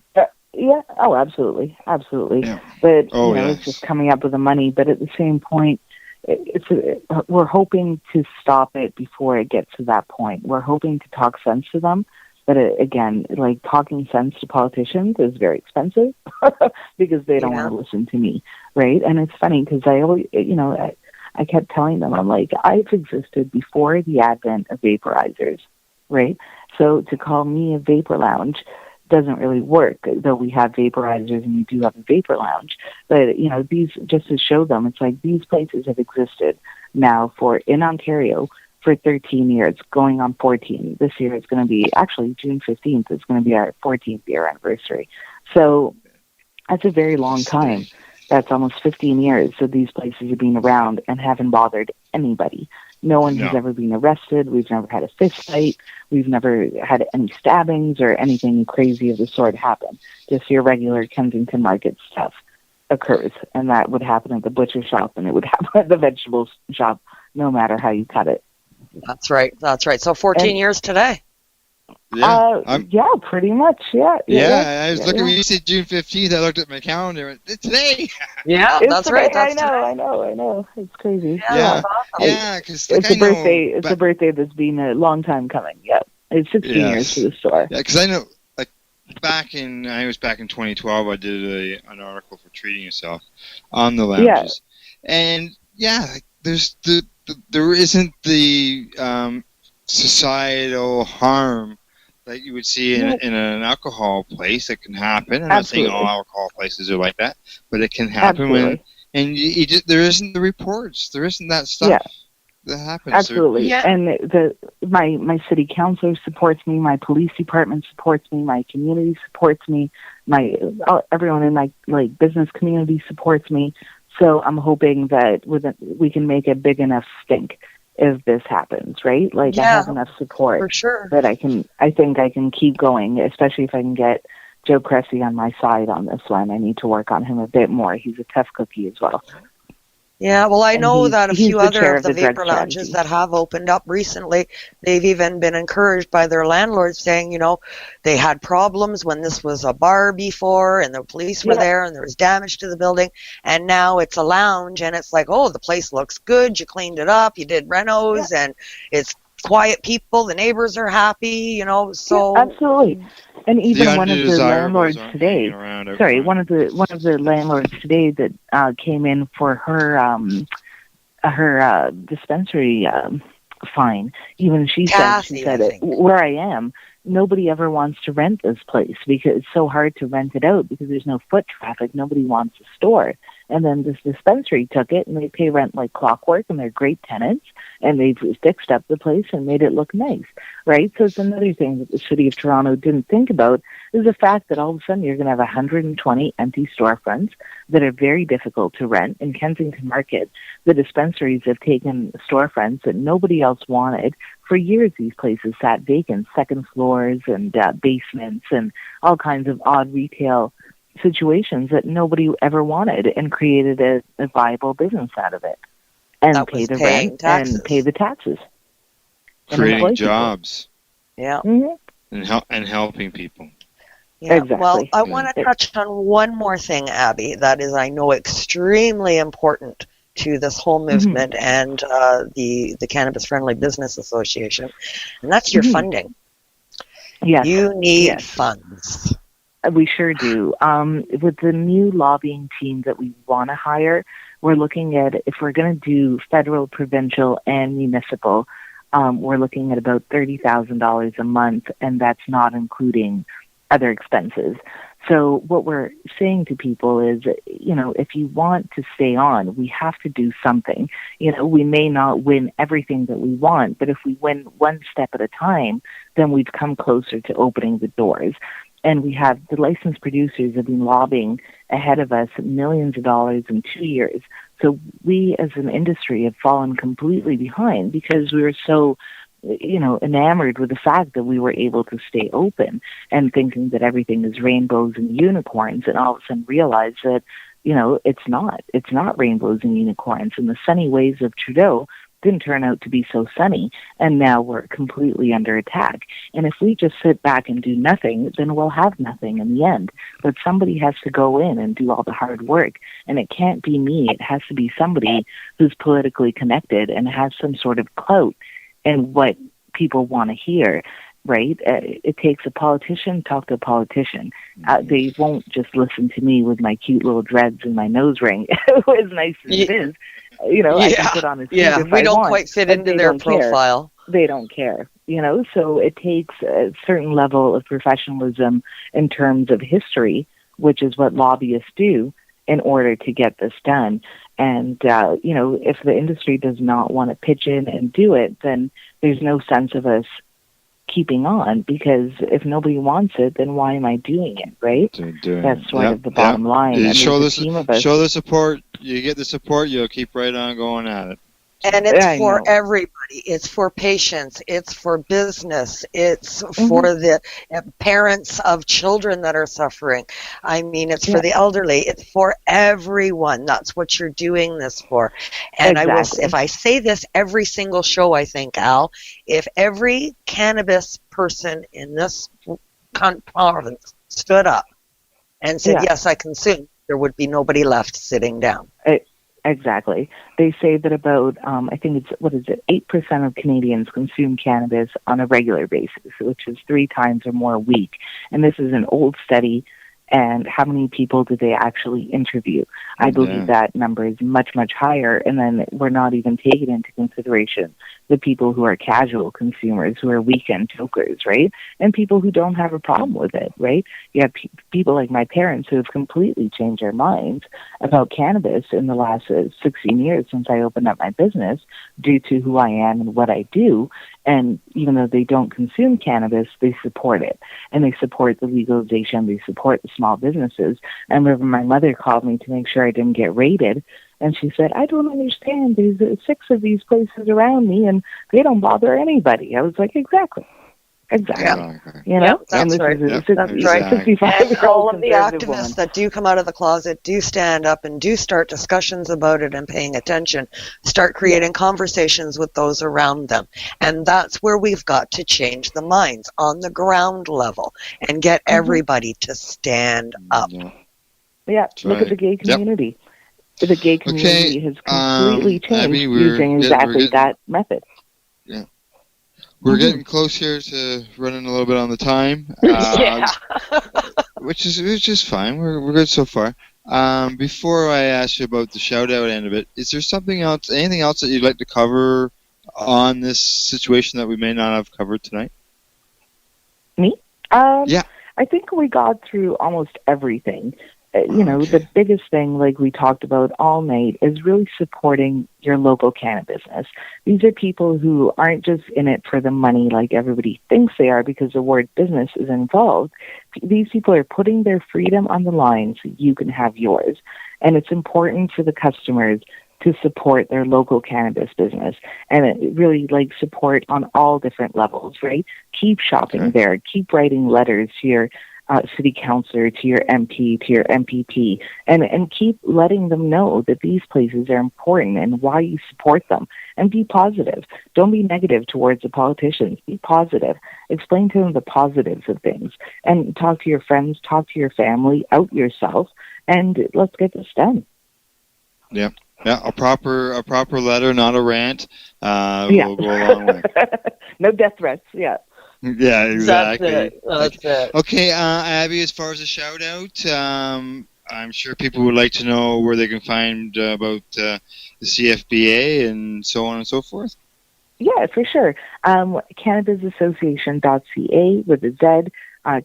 Yeah. Oh, absolutely. Yeah. But it's just coming up with the money. But at the same point, we're hoping to stop it before it gets to that point. We're hoping to talk sense to them. But again, like talking sense to politicians is very expensive because they don't want to listen to me, right? And it's funny because I always, I kept telling them, I'm like, I've existed before the advent of vaporizers, right? So to call me a vapor lounge doesn't really work, though we have vaporizers and we do have a vapor lounge. But, you know, these, just to show them, it's like these places have existed now in Ontario for 13 years, going on 14. This year it's going to be, actually June 15th, is going to be our 14th year anniversary. So that's a very long time. That's almost 15 years that these places have been around and haven't bothered anybody. No one has ever been arrested. We've never had a fist fight. We've never had any stabbings or anything crazy of the sort happen. Just your regular Kensington Market stuff occurs, and that would happen at the butcher shop, and it would happen at the vegetable shop, no matter how you cut it. That's right. That's right. So 14 years today. Yeah, pretty much. Yeah. I was looking when you said June 15th. I looked at my calendar. And it's today. Yeah, that's right. That's I know. It's crazy. Yeah, because it's a birthday. It's a birthday that's been a long time coming. Yeah, it's 16 years to the store. Yeah, because I know, like, back in 2012. I did an article for Treating Yourself on the lounges, and like, there isn't the societal harm that you would see in an alcohol place. That can happen. I'm not saying all alcohol places are like that, but it can happen and you just, there isn't the reports. There isn't that stuff that happens. Absolutely. And my city councilor supports me. My police department supports me. My community supports me. Everyone in my business community supports me. So I'm hoping that we can make a big enough stink if this happens, right? Like, I have enough support for sure that I think I can keep going, especially if I can get Joe Cressy on my side on this one. I need to work on him a bit more. He's a tough cookie as well. Yeah, well, I know that a few other of the vapor lounges that have opened up recently, they've even been encouraged by their landlords saying, you know, they had problems when this was a bar before and the police were there and there was damage to the building, and now it's a lounge and it's like, oh, the place looks good, you cleaned it up, you did renos, and it's quiet people, the neighbors are happy, you know, so... Yeah, absolutely. And even one of the landlords today, one of the landlords today that came in for her dispensary fine, even she said where I am, nobody ever wants to rent this place because it's so hard to rent it out because there's no foot traffic. Nobody wants a store. And then this dispensary took it and they pay rent like clockwork and they're great tenants and they've fixed up the place and made it look nice, right? So it's another thing that the city of Toronto didn't think about is the fact that all of a sudden you're going to have 120 empty storefronts that are very difficult to rent. In Kensington Market, the dispensaries have taken storefronts that nobody else wanted. For years, these places sat vacant, second floors and basements and all kinds of odd retail situations that nobody ever wanted, and created a viable business out of it, and pay the rent and pay the taxes, creating jobs, and helping people. Yeah. Exactly. Well, I want to touch on one more thing, Abby, that is, I know, extremely important to this whole movement and the Cannabis Friendly Business Association, and that's your funding. Yes. You need funds. We sure do. With the new lobbying team that we want to hire, we're looking at, if we're going to do federal, provincial, and municipal, we're looking at about $30,000 a month, and that's not including other expenses. So what we're saying to people is, you know, if you want to stay on, we have to do something. You know, we may not win everything that we want, but if we win one step at a time, then we've come closer to opening the doors. And we have the licensed producers have been lobbying ahead of us millions of dollars in 2 years. So we as an industry have fallen completely behind because we were so, you know, enamored with the fact that we were able to stay open and thinking that everything is rainbows and unicorns, and all of a sudden realize that, you know, it's not rainbows and unicorns. And the sunny ways of Trudeau didn't turn out to be so sunny, and now we're completely under attack. And if we just sit back and do nothing, then we'll have nothing in the end. But somebody has to go in and do all the hard work, and it can't be me. It has to be somebody who's politically connected and has some sort of clout in what people want to hear, right? It takes a politician, talk to a politician. They won't just listen to me with my cute little dreads and my nose ring, as nice as it is. You know, I can put on a suit if we I don't want, quite fit into their profile. they don't care, so it takes a certain level of professionalism in terms of history, which is what lobbyists do in order to get this done. And, if the industry does not want to pitch in and do it, then there's no sense of us keeping on, because if nobody wants it, then why am I doing it, right? That's sort of the bottom line. You And show there's a team of us. show the support. You get the support, you'll keep right on going at it. And it's for everybody. It's for patients. It's for business. It's for the parents of children that are suffering. I mean, it's for the elderly. It's for everyone. That's what you're doing this for. And if I say this every single show, I think, Al, if every cannabis person in this province stood up and said, yes, I consume, there would be nobody left sitting down. Exactly. They say that about, I think it's, 8% of Canadians consume cannabis on a regular basis, which is 3 times or more a week. And this is an old study. And how many people did they actually interview? I believe that number is much, much higher. And then we're not even taking into consideration the people who are casual consumers, who are weekend tokers, right? And people who don't have a problem with it, right? You have people like my parents who have completely changed their minds about cannabis in the last 16 years since I opened up my business, due to who I am and what I do. And even though they don't consume cannabis, they support it. And they support the legalization. They support the small businesses. I remember my mother called me to make sure I didn't get raided. And she said, I don't understand. There's 6 of these places around me, and they don't bother anybody. I was like, exactly. That's right. That's right. And all of the activists that do come out of the closet do stand up and do start discussions about it and paying attention, start creating conversations with those around them. And that's where we've got to change the minds on the ground level and get everybody to stand up. Look at the gay community. The gay community has completely changed using exactly that method. Yeah. We're getting close here to running a little bit on the time, which is fine. We're good so far. Before I ask you about the shout out end of it, is there anything else that you'd like to cover on this situation that we may not have covered tonight? Me? I think we got through almost everything. The biggest thing, like we talked about all night, is really supporting your local cannabis business. These are people who aren't just in it for the money like everybody thinks they are, because the word business is involved. These people are putting their freedom on the line so you can have yours. And it's important for the customers to support their local cannabis business, and it really support on all different levels, right? Keep shopping there. Keep writing letters to your city councillor, to your MP, to your MPP, and keep letting them know that these places are important and why you support them. And be positive. Don't be negative towards the politicians. Be positive. Explain to them the positives of things. And talk to your friends, talk to your family, out yourself, and let's get this done. Yeah. Yeah, a proper letter, not a rant. Will go a long way. No death threats, Yeah, exactly. That's it. Okay, Abby, as far as a shout out, I'm sure people would like to know where they can find about the CFBA and so on and so forth. Yeah, for sure. CannabisAssociation.ca with a Z.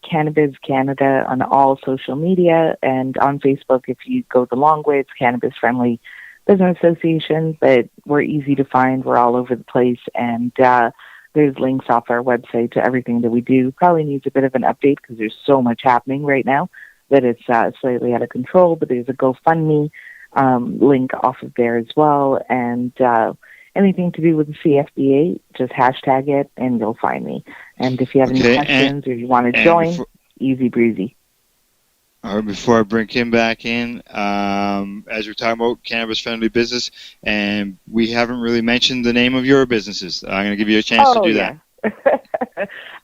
Cannabis Canada on all social media, and on Facebook, if you go the long way, it's Cannabis Friendly Business Association, but we're easy to find. We're all over the place, and there's links off our website to everything that we do. Probably needs a bit of an update because there's so much happening right now that it's slightly out of control, but there's a GoFundMe link off of there as well, and anything to do with the CFBA, just hashtag it, and you'll find me. And if you have any questions or you want to join, easy breezy. All right, before I bring Kim back in, as we're talking about cannabis-friendly business, and we haven't really mentioned the name of your businesses. I'm going to give you a chance to do that.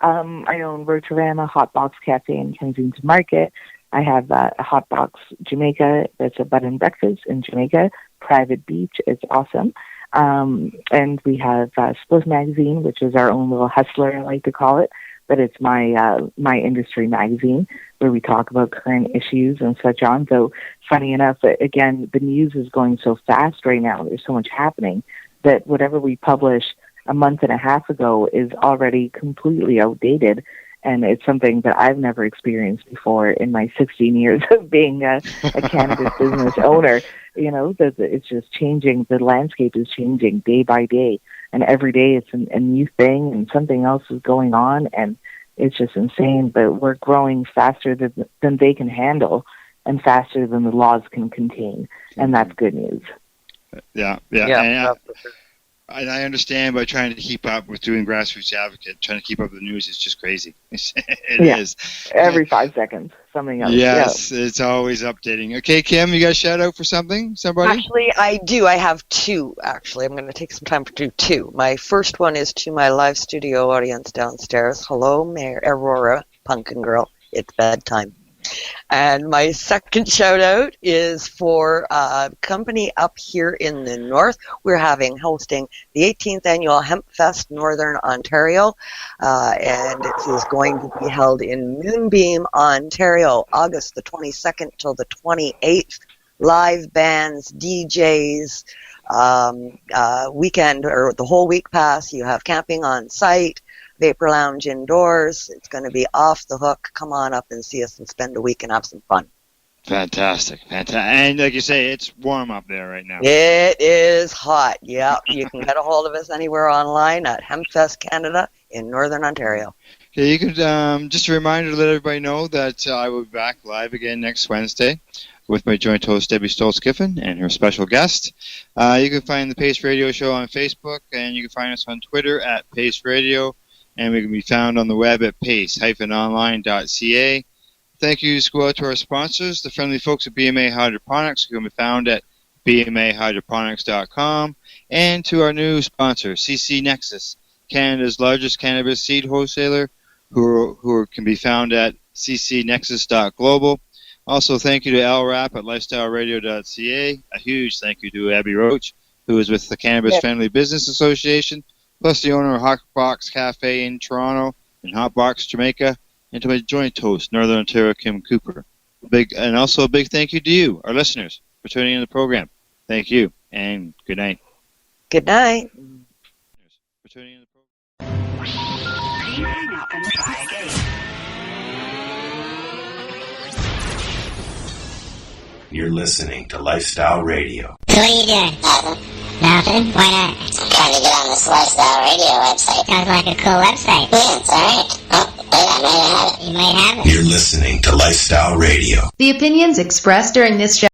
I own Rotorama Hotbox Cafe in Kensington Market. I have Hotbox Jamaica. That's a bed and breakfast in Jamaica. Private Beach. It's awesome. And we have Split Magazine, which is our own little hustler, I like to call it. But it's my industry magazine where we talk about current issues and such on. So funny enough, again, the news is going so fast right now. There's so much happening that whatever we publish a month and a half ago is already completely outdated. And it's something that I've never experienced before in my 16 years of being a cannabis business owner. You know, that it's just changing. The landscape is changing day by day. And every day it's a new thing and something else is going on. And it's just insane. But we're growing faster than they can handle and faster than the laws can contain. And that's good news. Yeah. And I understand by trying to keep up with doing grassroots advocate, trying to keep up with the news is just crazy. It is. Every 5 seconds, something else. Yes, it's always updating. Okay, Kim, you got a shout out for something? Somebody? Actually, I do. I have two, actually. I'm going to take some time to do two. My first one is to my live studio audience downstairs. Hello, Mayor Aurora, Pumpkin Girl. It's bedtime. And my second shout out is for a company up here in the north. We're hosting the 18th annual Hemp Fest Northern Ontario, and it is going to be held in Moonbeam, Ontario, August the 22nd till the 28th. Live bands, DJs, weekend or the whole week pass. You have camping on site. Vapor Lounge indoors. It's going to be off the hook. Come on up and see us and spend a week and have some fun. Fantastic. And like you say, it's warm up there right now. It is hot. Yeah, you can get a hold of us anywhere online at Hempfest Canada in Northern Ontario. Okay, you could just a reminder to let everybody know that I will be back live again next Wednesday with my joint host Debbie Stoltz-Giffen and her special guest. You can find the Pace Radio Show on Facebook, and you can find us on Twitter at Pace Radio. And we can be found on the web at pace-online.ca. Thank you to go out to our sponsors, the friendly folks at BMA Hydroponics, who can be found at bmahydroponics.com, and to our new sponsor, CC Nexus, Canada's largest cannabis seed wholesaler, who can be found at ccnexus.global. Also, thank you to Al Rapp at lifestyleradio.ca. A huge thank you to Abi Roach, who is with the Cannabis Friendly Business Association, plus the owner of Hotbox Cafe in Toronto and Hotbox Jamaica, and to my joint host, Northern Ontario, Kim Cooper. Also a big thank you to you, our listeners, for tuning in the program. Thank you, and good night. Good night. For tuning in the program. Please hang up and try again. You're listening to Lifestyle Radio. So what are you doing? Nothing? Why not? I'm trying to get on this Lifestyle Radio website. Sounds like a cool website. Yeah, it's alright. Oh, wait, I might have it. You might have it. You're listening to Lifestyle Radio. The opinions expressed during this show